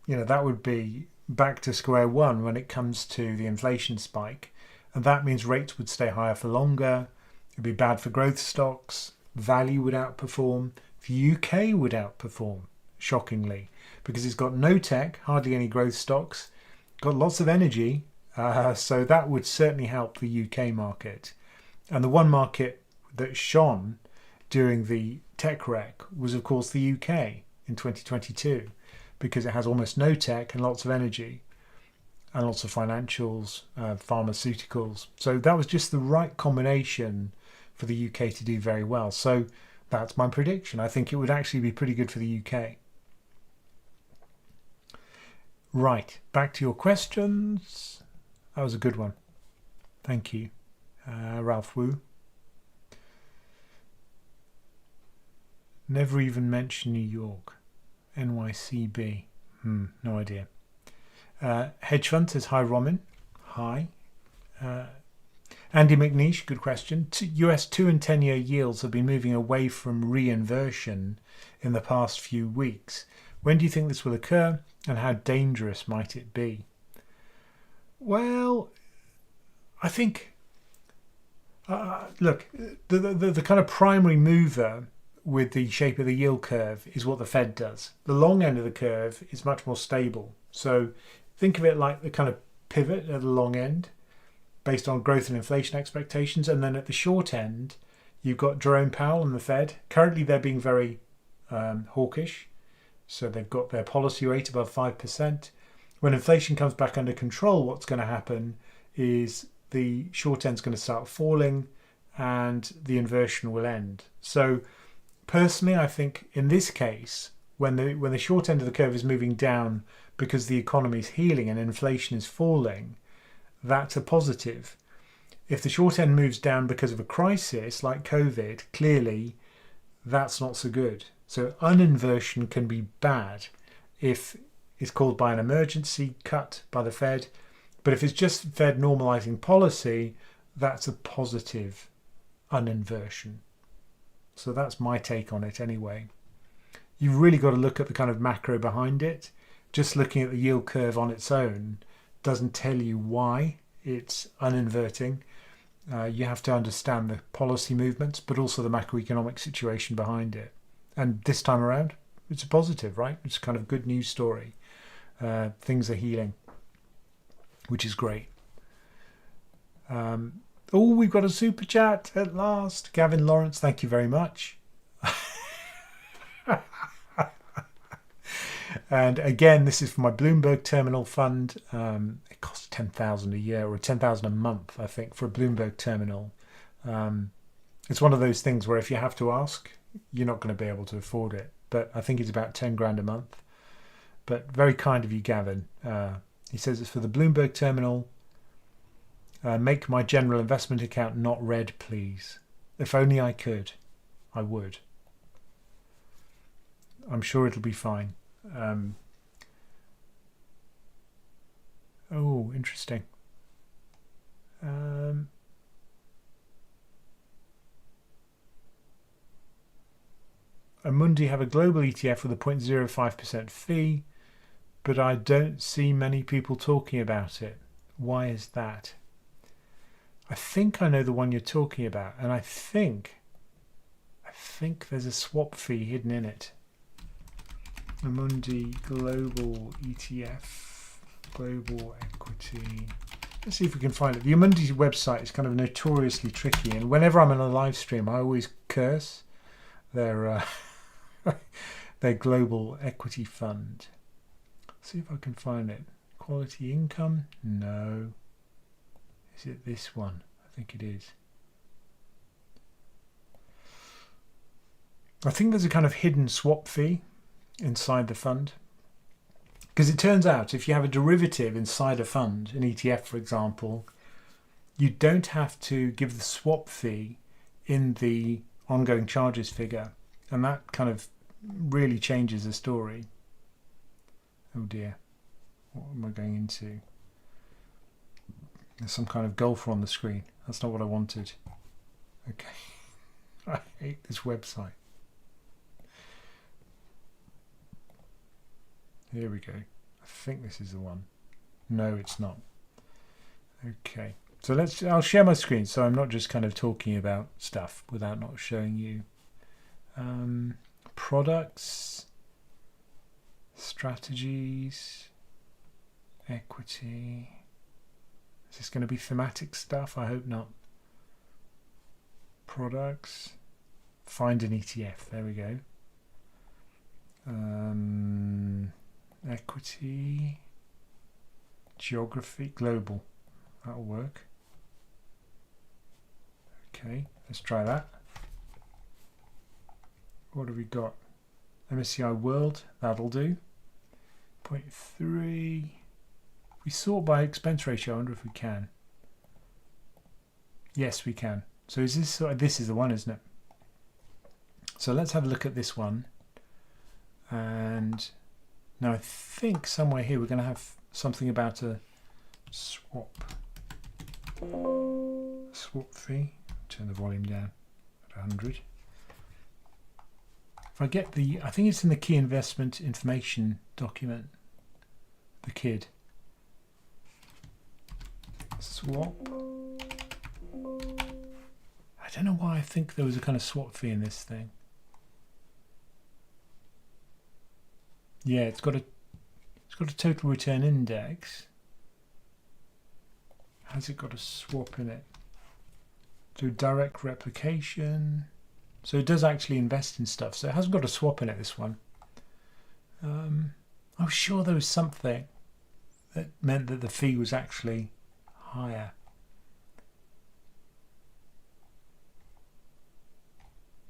that would be back to square one when it comes to the inflation spike. And that means rates would stay higher for longer. It'd be bad for growth stocks. Value would outperform. The UK would outperform, shockingly, because it's got no tech, hardly any growth stocks, got lots of energy. So that would certainly help the UK market. And the one market that shone during the tech wreck was, of course, the UK in 2022, because it has almost no tech and lots of energy and lots of financials, pharmaceuticals. So that was just the right combination for the UK to do very well. So that's my prediction. I think it would actually be pretty good for the UK. Right, back to your questions. That was a good one. Thank you, Ralph Wu. Never even mentioned New York. NYCB. No idea. Hedge Fund says, hi, Ramin. Hi. Andy McNeish, good question. US 2 and 10-year yields have been moving away from reinversion in the past few weeks. When do you think this will occur, and how dangerous might it be? Well, I think, look, the kind of primary mover with the shape of the yield curve is what the Fed does. The long end of the curve is much more stable. So think of it like the kind of pivot at the long end based on growth and inflation expectations. And then at the short end, you've got Jerome Powell and the Fed. Currently, they're being very hawkish. So they've got their policy rate above 5%. When inflation comes back under control, what's going to happen is the short end's going to start falling and the inversion will end. So personally, I think in this case, when the short end of the curve is moving down because the economy is healing and inflation is falling, that's a positive. If the short end moves down because of a crisis like COVID, clearly that's not so good. So uninversion can be bad if it's caused by an emergency cut by the Fed. But if it's just Fed normalizing policy, that's a positive uninversion. So that's my take on it anyway. You've really got to look at the kind of macro behind it. Just looking at the yield curve on its own doesn't tell you why it's uninverting. You have to understand the policy movements, but also the macroeconomic situation behind it. And this time around, it's a positive, right? It's kind of a good news story. things are healing, which is great. Oh, we've got a super chat at last. Gavin Lawrence, thank you very much. And again, this is for my Bloomberg terminal fund. It costs $10,000 a year, or $10,000 a month, I think, for a Bloomberg terminal. It's one of those things where if you have to ask, you're not going to be able to afford it. But I think it's about 10 grand a month. But very kind of you, Gavin. He says it's for the Bloomberg terminal. Make my general investment account not red, please. If only I could, I would. I'm sure it'll be fine. Oh, interesting. Amundi have a global ETF with a 0.05% fee, but I don't see many people talking about it. Why is that? I think I know the one you're talking about, and I think there's a swap fee hidden in it. Amundi Global ETF, Global Equity. Let's see if we can find it. The Amundi website is kind of notoriously tricky, and whenever I'm in a live stream, I always curse their their Global Equity Fund. Let's see if I can find it. Quality Income? No. Is it this one? I think it is. I think there's a kind of hidden swap fee inside the fund. Because it turns out if you have a derivative inside a fund, an ETF for example, you don't have to give the swap fee in the ongoing charges figure. And that kind of really changes the story. Oh dear. What am I going into? There's some kind of golfer on the screen. That's not what I wanted. Okay. I hate this website. Here we go. I think this is the one. No, it's not. Okay. So I'll share my screen so I'm not just kind of talking about stuff without not showing you. Products, strategies, equity. Is this going to be thematic stuff? I hope not. Products. Find an ETF. There we go. Equity. Geography. Global. That'll work. Okay, let's try that. What have we got? MSCI World. That'll do. 0.3. We sort by expense ratio. I wonder if we can. Yes, we can. So is this? This is the one, isn't it? So let's have a look at this one. And now I think somewhere here we're going to have something about a swap fee. Turn the volume down at 100. If I get I think it's in the key investment information document. The KID. Swap. I don't know why I think there was a kind of swap fee in this thing. Yeah, it's got a total return index. Has it got a swap in it? Do direct replication. So it does actually invest in stuff. So it hasn't got a swap in it, this one. I'm sure there was something that meant that the fee was actually higher.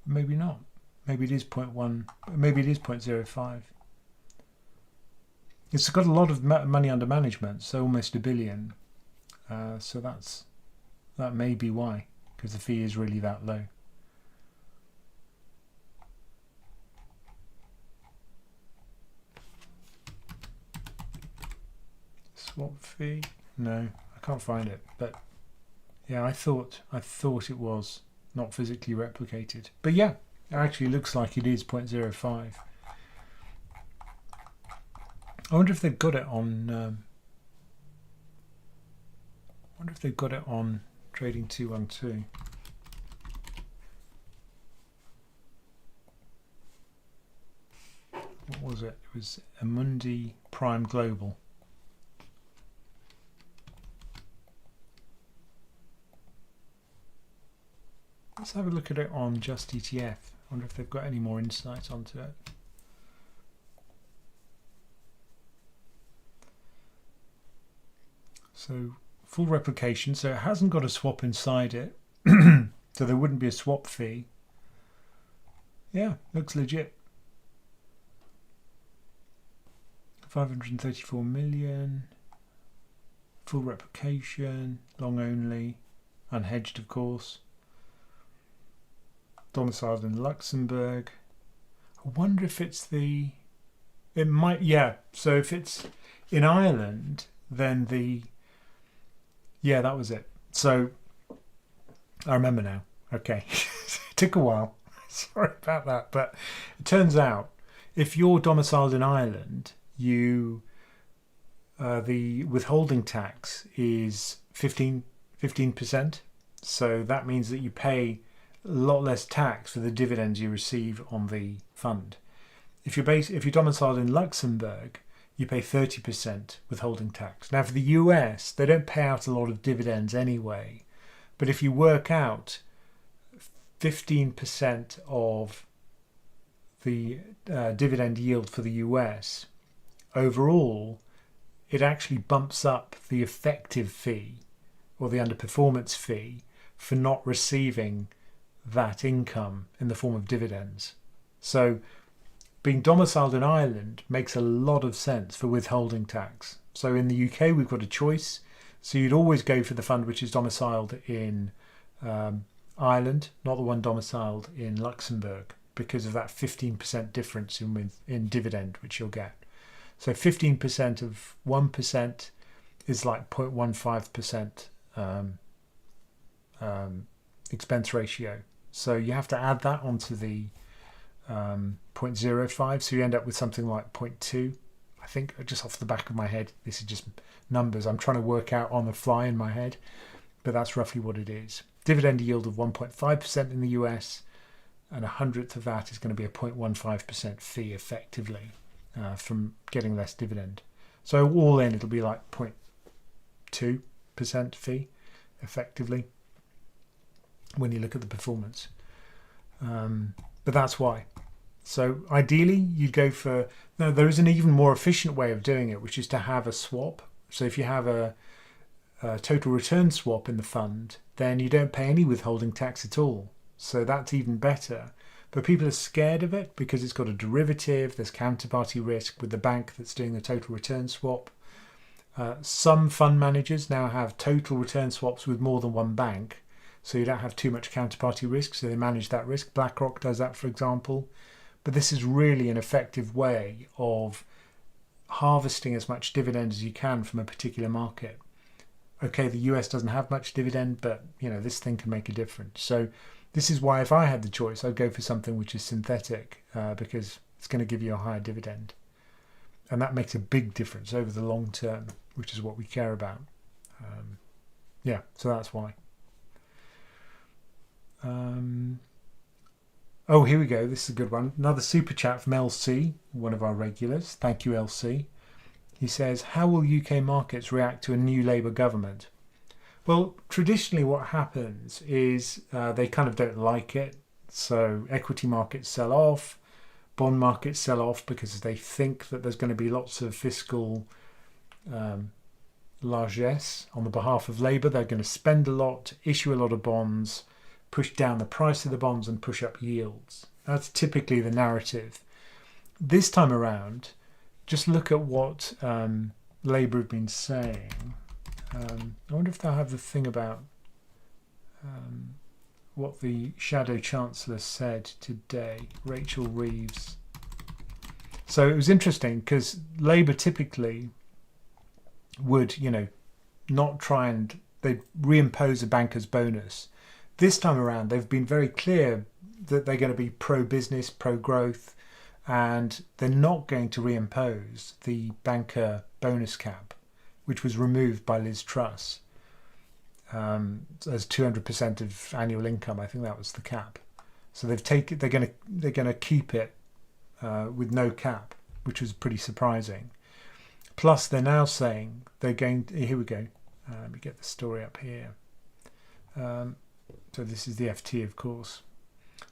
Maybe not. Maybe it is 0.1. Maybe it is 0.05. It's got a lot of money under management, so almost $1 billion. So that may be why, because the fee is really that low. Swap fee? No, I can't find it. But yeah, I thought it was not physically replicated. But yeah, it actually looks like it is 0.05. I wonder if they've got it on. Trading 212. What was it? It was Amundi Prime Global. Let's have a look at it on Just ETF. I wonder if they've got any more insights onto it. So full replication, so it hasn't got a swap inside it, so there wouldn't be a swap fee. Yeah, looks legit. 534 million, full replication, long only, unhedged of course, domiciled in Luxembourg. I wonder if it's it might, yeah, so if it's in Ireland, then yeah, that was it. So I remember now. Okay. It took a while. Sorry about that. But it turns out if you're domiciled in Ireland, the withholding tax is 15%. So that means that you pay a lot less tax for the dividends you receive on the fund. If you're domiciled in Luxembourg, you pay 30% withholding tax. Now for the US, they don't pay out a lot of dividends anyway. But if you work out 15% of the dividend yield for the US, overall, it actually bumps up the effective fee or the underperformance fee for not receiving that income in the form of dividends. So being domiciled in Ireland makes a lot of sense for withholding tax. So in the UK, we've got a choice. So you'd always go for the fund which is domiciled in Ireland, not the one domiciled in Luxembourg, because of that 15% difference in dividend which you'll get. So 15% of 1% is like 0.15% expense ratio. So you have to add that onto the 0.05, so you end up with something like 0.2. I think, just off the back of my head, this is just numbers I'm trying to work out on the fly in my head, but that's roughly what it is. Dividend yield of 1.5% in the US, and 100th of that is going to be a 0.15% fee effectively from getting less dividend. So all in, it'll be like 0.2% fee effectively when you look at the performance. But that's why. So ideally, you'd go for... No, there is an even more efficient way of doing it, which is to have a swap. So if you have a total return swap in the fund, then you don't pay any withholding tax at all. So that's even better. But people are scared of it because it's got a derivative, there's counterparty risk with the bank that's doing the total return swap. Some fund managers now have total return swaps with more than one bank, so you don't have too much counterparty risk, so they manage that risk. BlackRock does that, for example. But this is really an effective way of harvesting as much dividend as you can from a particular market. Okay, the US doesn't have much dividend, but this thing can make a difference. So this is why if I had the choice, I'd go for something which is synthetic because it's going to give you a higher dividend. And that makes a big difference over the long term, which is what we care about. Yeah, so that's why. Oh, here we go. This is a good one. Another super chat from LC, one of our regulars. Thank you, LC. He says, how will UK markets react to a new Labour government? Well, traditionally what happens is they kind of don't like it. So equity markets sell off, bond markets sell off because they think that there's going to be lots of fiscal largesse on the behalf of Labour. They're going to spend a lot, issue a lot of bonds, push down the price of the bonds and push up yields. That's typically the narrative. This time around, just look at what Labour have been saying. I wonder if they'll have the thing about what the Shadow Chancellor said today, Rachel Reeves. So it was interesting because Labour typically would, not try and they'd reimpose a banker's bonus. This time around, they've been very clear that they're going to be pro-business, pro-growth, and they're not going to reimpose the banker bonus cap, which was removed by Liz Truss as 200% of annual income. I think that was the cap. So they're going to keep it with no cap, which was pretty surprising. Plus, they're now saying they're going to, here we go. Let me get the story up here. So this is the FT, of course.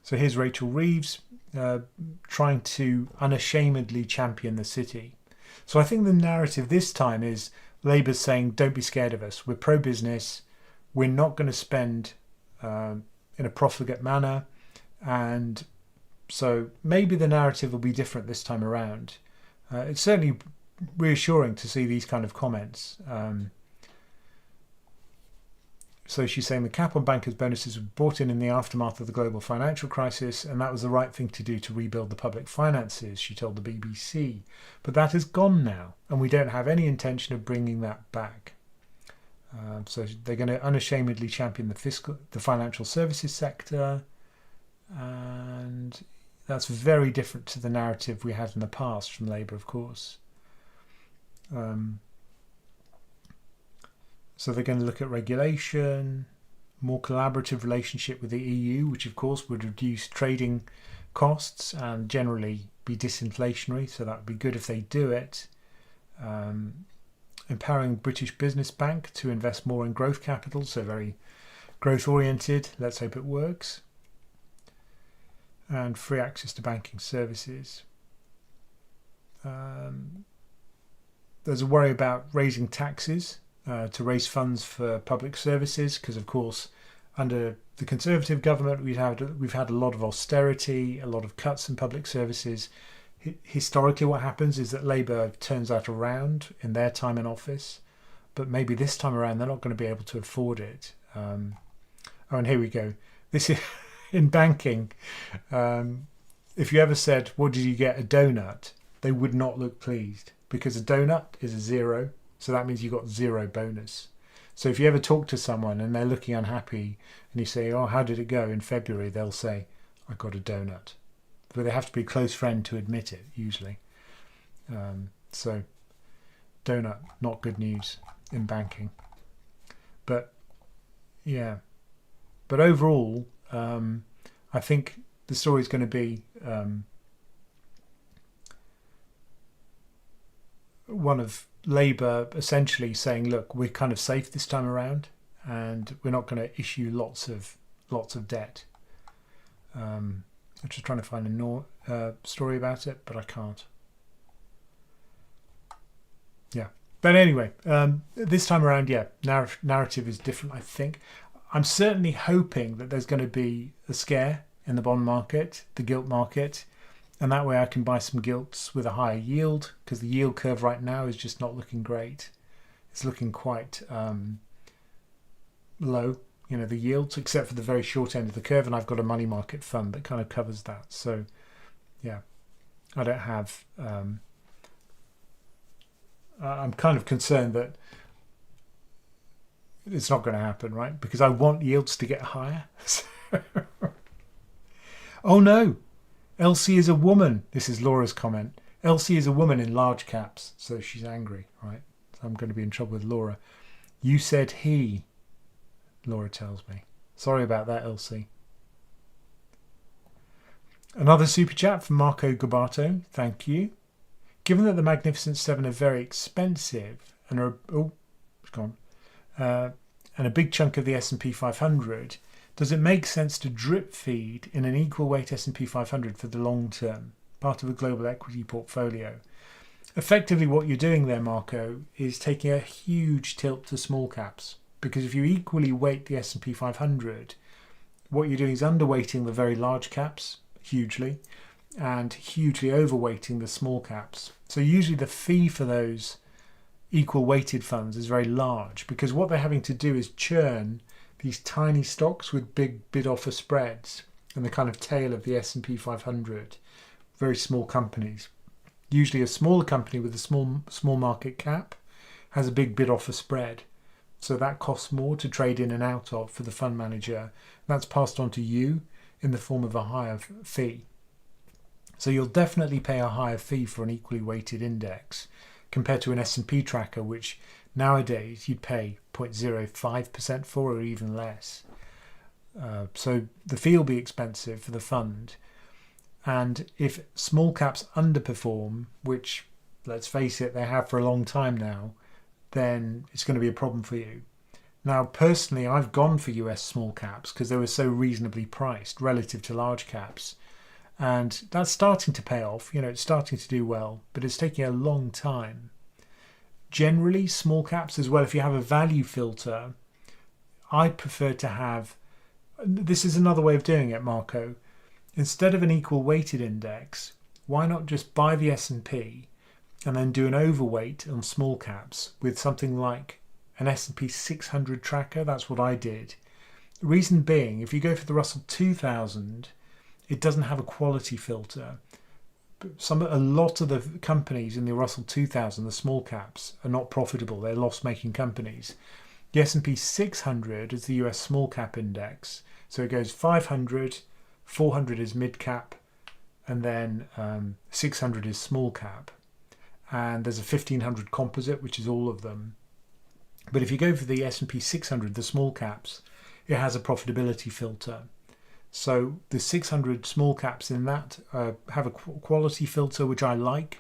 So here's Rachel Reeves trying to unashamedly champion the city. So I think the narrative this time is Labour's saying, don't be scared of us. We're pro-business. We're not going to spend in a profligate manner. And so maybe the narrative will be different this time around. It's certainly reassuring to see these kind of comments. So she's saying the cap on bankers' bonuses were brought in the aftermath of the global financial crisis, and that was the right thing to do to rebuild the public finances, she told the BBC. But that has gone now, and we don't have any intention of bringing that back. So they're going to unashamedly champion the financial services sector, and that's very different to the narrative we had in the past from Labour, of course. So they're going to look at regulation, more collaborative relationship with the EU, which of course would reduce trading costs and generally be disinflationary. So that would be good if they do it. Empowering British Business Bank to invest more in growth capital. So very growth oriented. Let's hope it works. And free access to banking services. There's a worry about raising taxes. To raise funds for public services, because of course under the Conservative government we've had a lot of austerity, a lot of cuts in public services. Historically what happens is that Labour turns that around in their time in office, but maybe this time around they're not going to be able to afford it. And here we go. This is in banking. If you ever said, what did you get, a donut, they would not look pleased, because a donut is a zero. So that means you got zero bonus. So if you ever talk to someone and they're looking unhappy and you say, oh, how did it go in February? They'll say, I got a donut. But they have to be a close friend to admit it, usually. So donut, not good news in banking. But yeah. But overall, I think the story is going to be one of Labour essentially saying, look, we're kind of safe this time around and we're not going to issue lots of debt. I'm just trying to find a story about it, but I can't. Yeah. But anyway, this time around, yeah, narrative is different, I think. I'm certainly hoping that there's going to be a scare in the bond market, the gilt market, and that way I can buy some gilts with a higher yield, because the yield curve right now is just not looking great. It's looking quite low, the yields, except for the very short end of the curve, and I've got a money market fund that kind of covers that. So, yeah, I don't have... I'm kind of concerned that it's not going to happen, right? Because I want yields to get higher. Oh, no. Elsie is a woman. This is Laura's comment. Elsie is a woman in large caps, so she's angry, right? So I'm going to be in trouble with Laura. You said he, Laura tells me. Sorry about that, Elsie. Another super chat from Marco Gabato. Thank you. Given that the Magnificent Seven are very expensive and and a big chunk of the S&P 500, does it make sense to drip feed in an equal weight S&P 500 for the long term, part of a global equity portfolio? Effectively what you're doing there, Marco, is taking a huge tilt to small caps, because if you equally weight the S&P 500, what you're doing is underweighting the very large caps hugely and hugely overweighting the small caps. So usually the fee for those equal weighted funds is very large, because what they're having to do is churn these tiny stocks with big bid offer spreads and the kind of tail of the S&P 500, very small companies. Usually a smaller company with a small market cap has a big bid offer spread, so that costs more to trade in and out of for the fund manager. That's passed on to you in the form of a higher fee. So you'll definitely pay a higher fee for an equally weighted index compared to an S&P tracker, which nowadays you'd pay 0.05% for, or even less. So the fee will be expensive for the fund. And if small caps underperform, which let's face it, they have for a long time now, then it's going to be a problem for you. Now, personally, I've gone for US small caps because they were so reasonably priced relative to large caps. And that's starting to pay off. It's starting to do well, but it's taking a long time. Generally, small caps as well, if you have a value filter, I prefer to have, this is another way of doing it, Marco. Instead of an equal weighted index, why not just buy the S&P and then do an overweight on small caps with something like an S&P 600 tracker? That's what I did. The reason being, if you go for the Russell 2000, it doesn't have a quality filter. A lot of the companies in the Russell 2000, the small caps, are not profitable. They're loss-making companies. The S&P 600 is the US small cap index. So it goes 500, 400 is mid cap, and then 600 is small cap. And there's a 1500 composite, which is all of them. But if you go for the S&P 600, the small caps, it has a profitability filter. So the 600 small caps in that have a quality filter, which I like,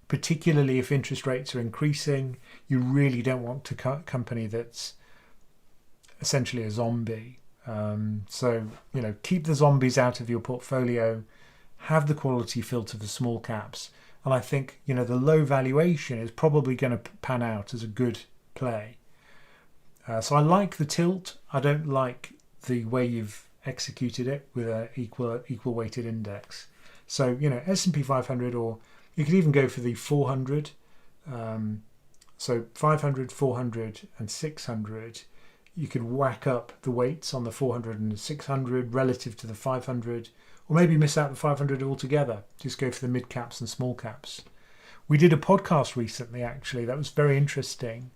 particularly if interest rates are increasing. You really don't want a company that's essentially a zombie. So, keep the zombies out of your portfolio, have the quality filter for small caps. And I think, the low valuation is probably going to pan out as a good play. So I like the tilt. I don't like the way you've executed it with an equal weighted index. So S&P 500, or you could even go for the 400. So 500, 400 and 600, you could whack up the weights on the 400 and the 600 relative to the 500, or maybe miss out the 500 altogether. Just go for the mid caps and small caps. We did a podcast recently, actually, that was very interesting.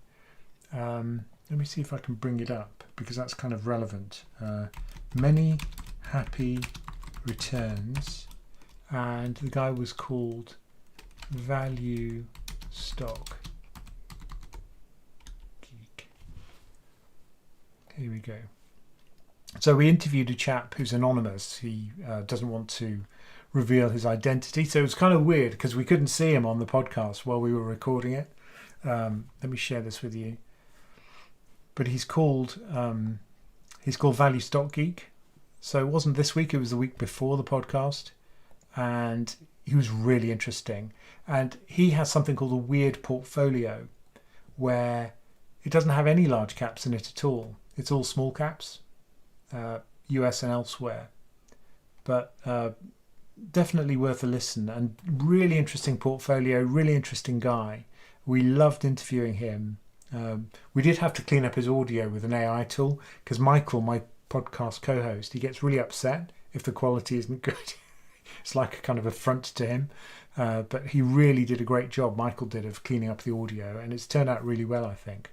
Let me see if I can bring it up, because that's kind of relevant. Many happy returns, and the guy was called Value Stock Geek. Here we go. So we interviewed a chap who's anonymous. He doesn't want to reveal his identity, so it was kind of weird because we couldn't see him on the podcast while we were recording it. Let me share this with you. But he's called Value Stock Geek. So it wasn't this week, it was the week before the podcast. And he was really interesting. And he has something called a weird portfolio, where it doesn't have any large caps in it at all. It's all small caps, US and elsewhere. But definitely worth a listen, and really interesting portfolio, really interesting guy. We loved interviewing him. We did have to clean up his audio with an AI tool, because Michael, my podcast co-host, he gets really upset if the quality isn't good. It's like a kind of affront to him. But he really did a great job, Michael did, of cleaning up the audio, and it's turned out really well, I think.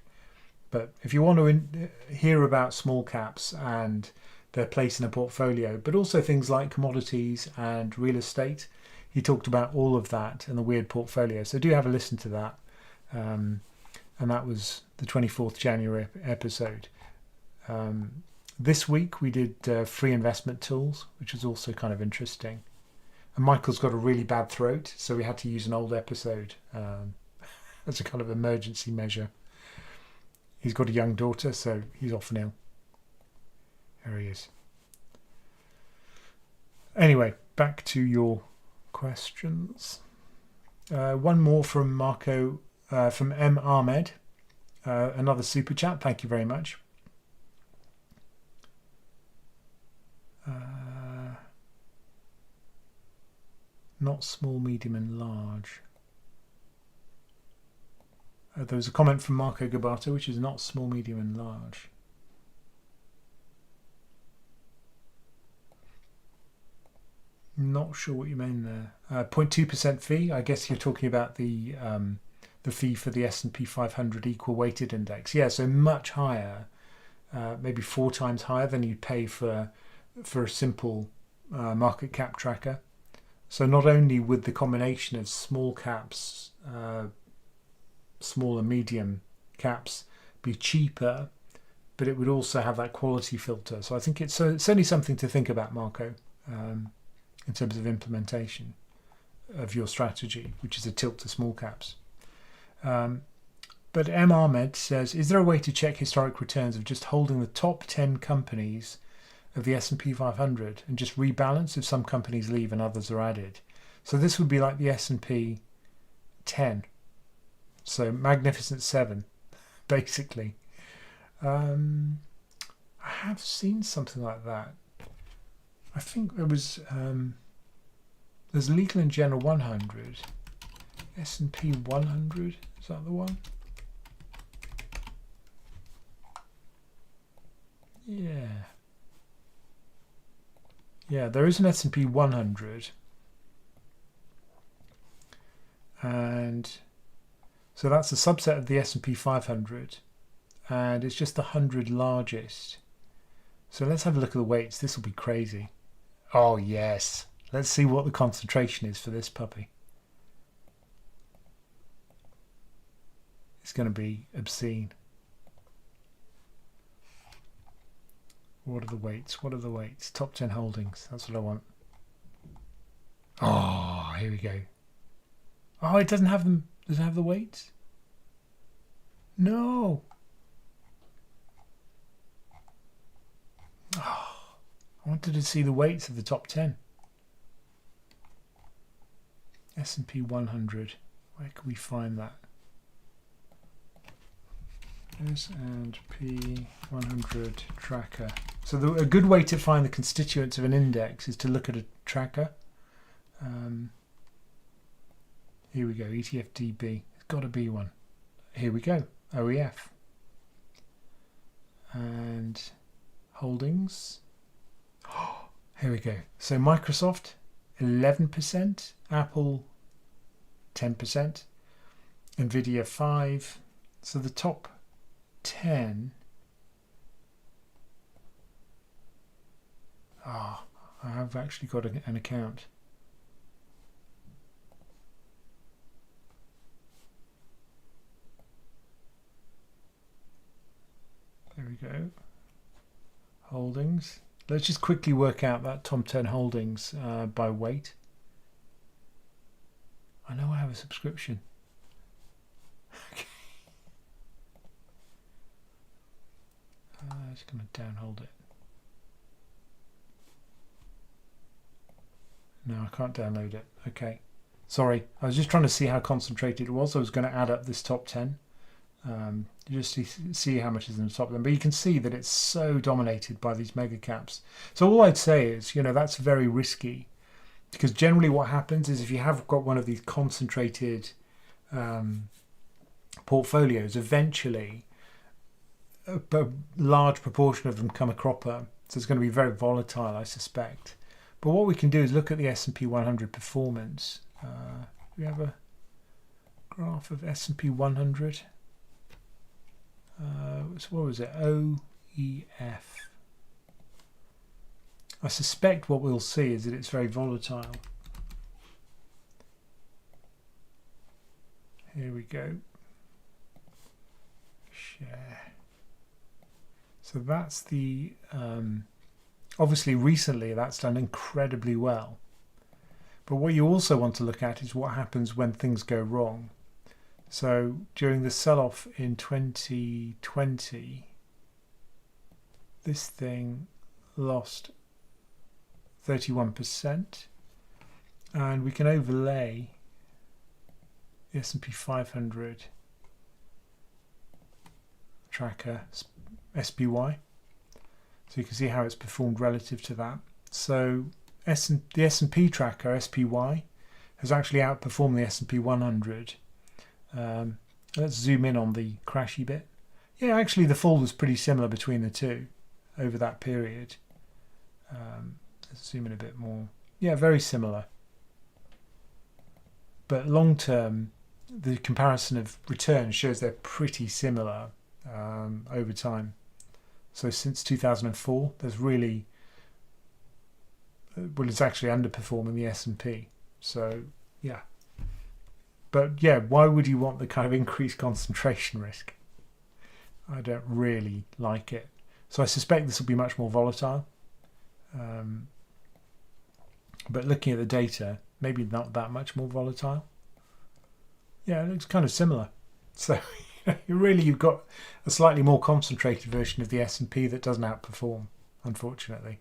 But if you want to hear about small caps and their place in a portfolio, but also things like commodities and real estate, he talked about all of that and the weird portfolio. So do have a listen to that. And that was the 24th January episode. This week we did free investment tools, which was also kind of interesting. And Michael's got a really bad throat, so we had to use an old episode as a kind of emergency measure. He's got a young daughter, so he's often ill. There he is. Anyway, back to your questions. One more from Marco, from M. Ahmed. Another super chat. Thank you very much. Not small, medium and large. There was a comment from Marco Gabato, which is not small, medium and large. Not sure what you mean there. 0.2% fee. I guess you're talking about the fee for the S&P 500 equal weighted index. Yeah, so much higher, maybe 4 times higher than you'd pay for a simple market cap tracker. So not only would the combination of small caps, small and medium caps be cheaper, but it would also have that quality filter. So I think it's certainly something to think about, Marco, in terms of implementation. of your strategy, which is a tilt to small caps. But M. Ahmed says, is there a way to check historic returns of just holding the top 10 companies of the S&P 500 and just rebalance if some companies leave and others are added? So this would be like the S&P 10. So Magnificent 7, basically. I have seen something like that. I think there was... there's Legal & General 100. S&P 100. Is that the one? Yeah, there is an S&P 100, and so that's a subset of the S&P 500, and it's just the 100 largest. So let's have a look at the weights. This will be crazy. Oh yes, let's see what the concentration is for this puppy. It's going to be obscene. What are the weights? What are the weights? Top 10 holdings. That's what I want. Oh, here we go. Oh, it doesn't have them. Does it have the weights? No. Oh, I wanted to see the weights of the top 10. S&P 100. Where can we find that? S&P 100 tracker. So a good way to find the constituents of an index is to look at a tracker. Here we go, ETF DB. It's got to be one. Here we go, OEF. And holdings. Here we go. So Microsoft, 11%. Apple, 10%. Nvidia, 5%. So the top 10. I have actually got an account. There we go. Holdings. Let's just quickly work out that top 10 holdings by weight. I know I have a subscription. Okay. Just going to downhold it. No, I can't download it. Okay. Sorry. I was just trying to see how concentrated it was. I was going to add up this top 10. Just to see how much is in the top 10. But you can see that it's so dominated by these mega caps. So all I'd say is, that's very risky. Because generally what happens is if you have got one of these concentrated portfolios, eventually a large proportion of them come a cropper. So it's going to be very volatile, I suspect. But what we can do is look at the S&P 100 performance. We have a graph of S&P 100. So what was it? OEF. I suspect what we'll see is that it's very volatile. Here we go. Share. So that's the... obviously recently that's done incredibly well. But what you also want to look at is what happens when things go wrong. So during the sell-off in 2020, this thing lost 31%, and we can overlay the S&P 500 tracker SPY, so you can see how it's performed relative to that. So the S&P tracker SPY has actually outperformed the S&P 100. Let's zoom in on the crashy bit. Yeah, actually the fall was pretty similar between the two over that period. Let's zoom in a bit more. Yeah, very similar. But long term, the comparison of returns shows they're pretty similar over time. So since 2004, there's really, well, it's actually underperforming the S&P. So yeah. But yeah, why would you want the kind of increased concentration risk? I don't really like it. So I suspect this will be much more volatile. But looking at the data, maybe not that much more volatile. Yeah, it looks kind of similar. So you've got a slightly more concentrated version of the S&P that doesn't outperform, unfortunately.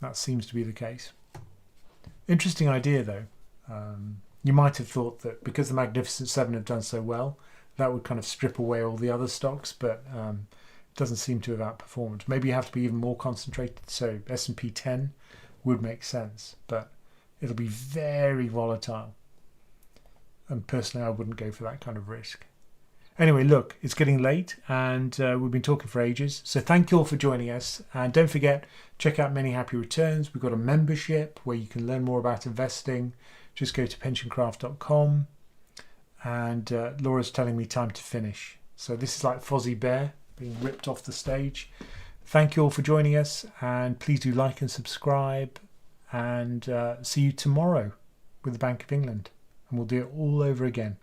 That seems to be the case. Interesting idea, though. You might have thought that because the Magnificent Seven have done so well, that would kind of strip away all the other stocks, but it doesn't seem to have outperformed. Maybe you have to be even more concentrated. So S&P 10 would make sense, but it'll be very volatile. And personally, I wouldn't go for that kind of risk. Anyway, look, it's getting late and we've been talking for ages. So thank you all for joining us. And don't forget, check out Many Happy Returns. We've got a membership where you can learn more about investing. Just go to PensionCraft.com. And Laura's telling me time to finish. So this is like Fozzie Bear being ripped off the stage. Thank you all for joining us. And please do like and subscribe. And see you tomorrow with the Bank of England. And we'll do it all over again.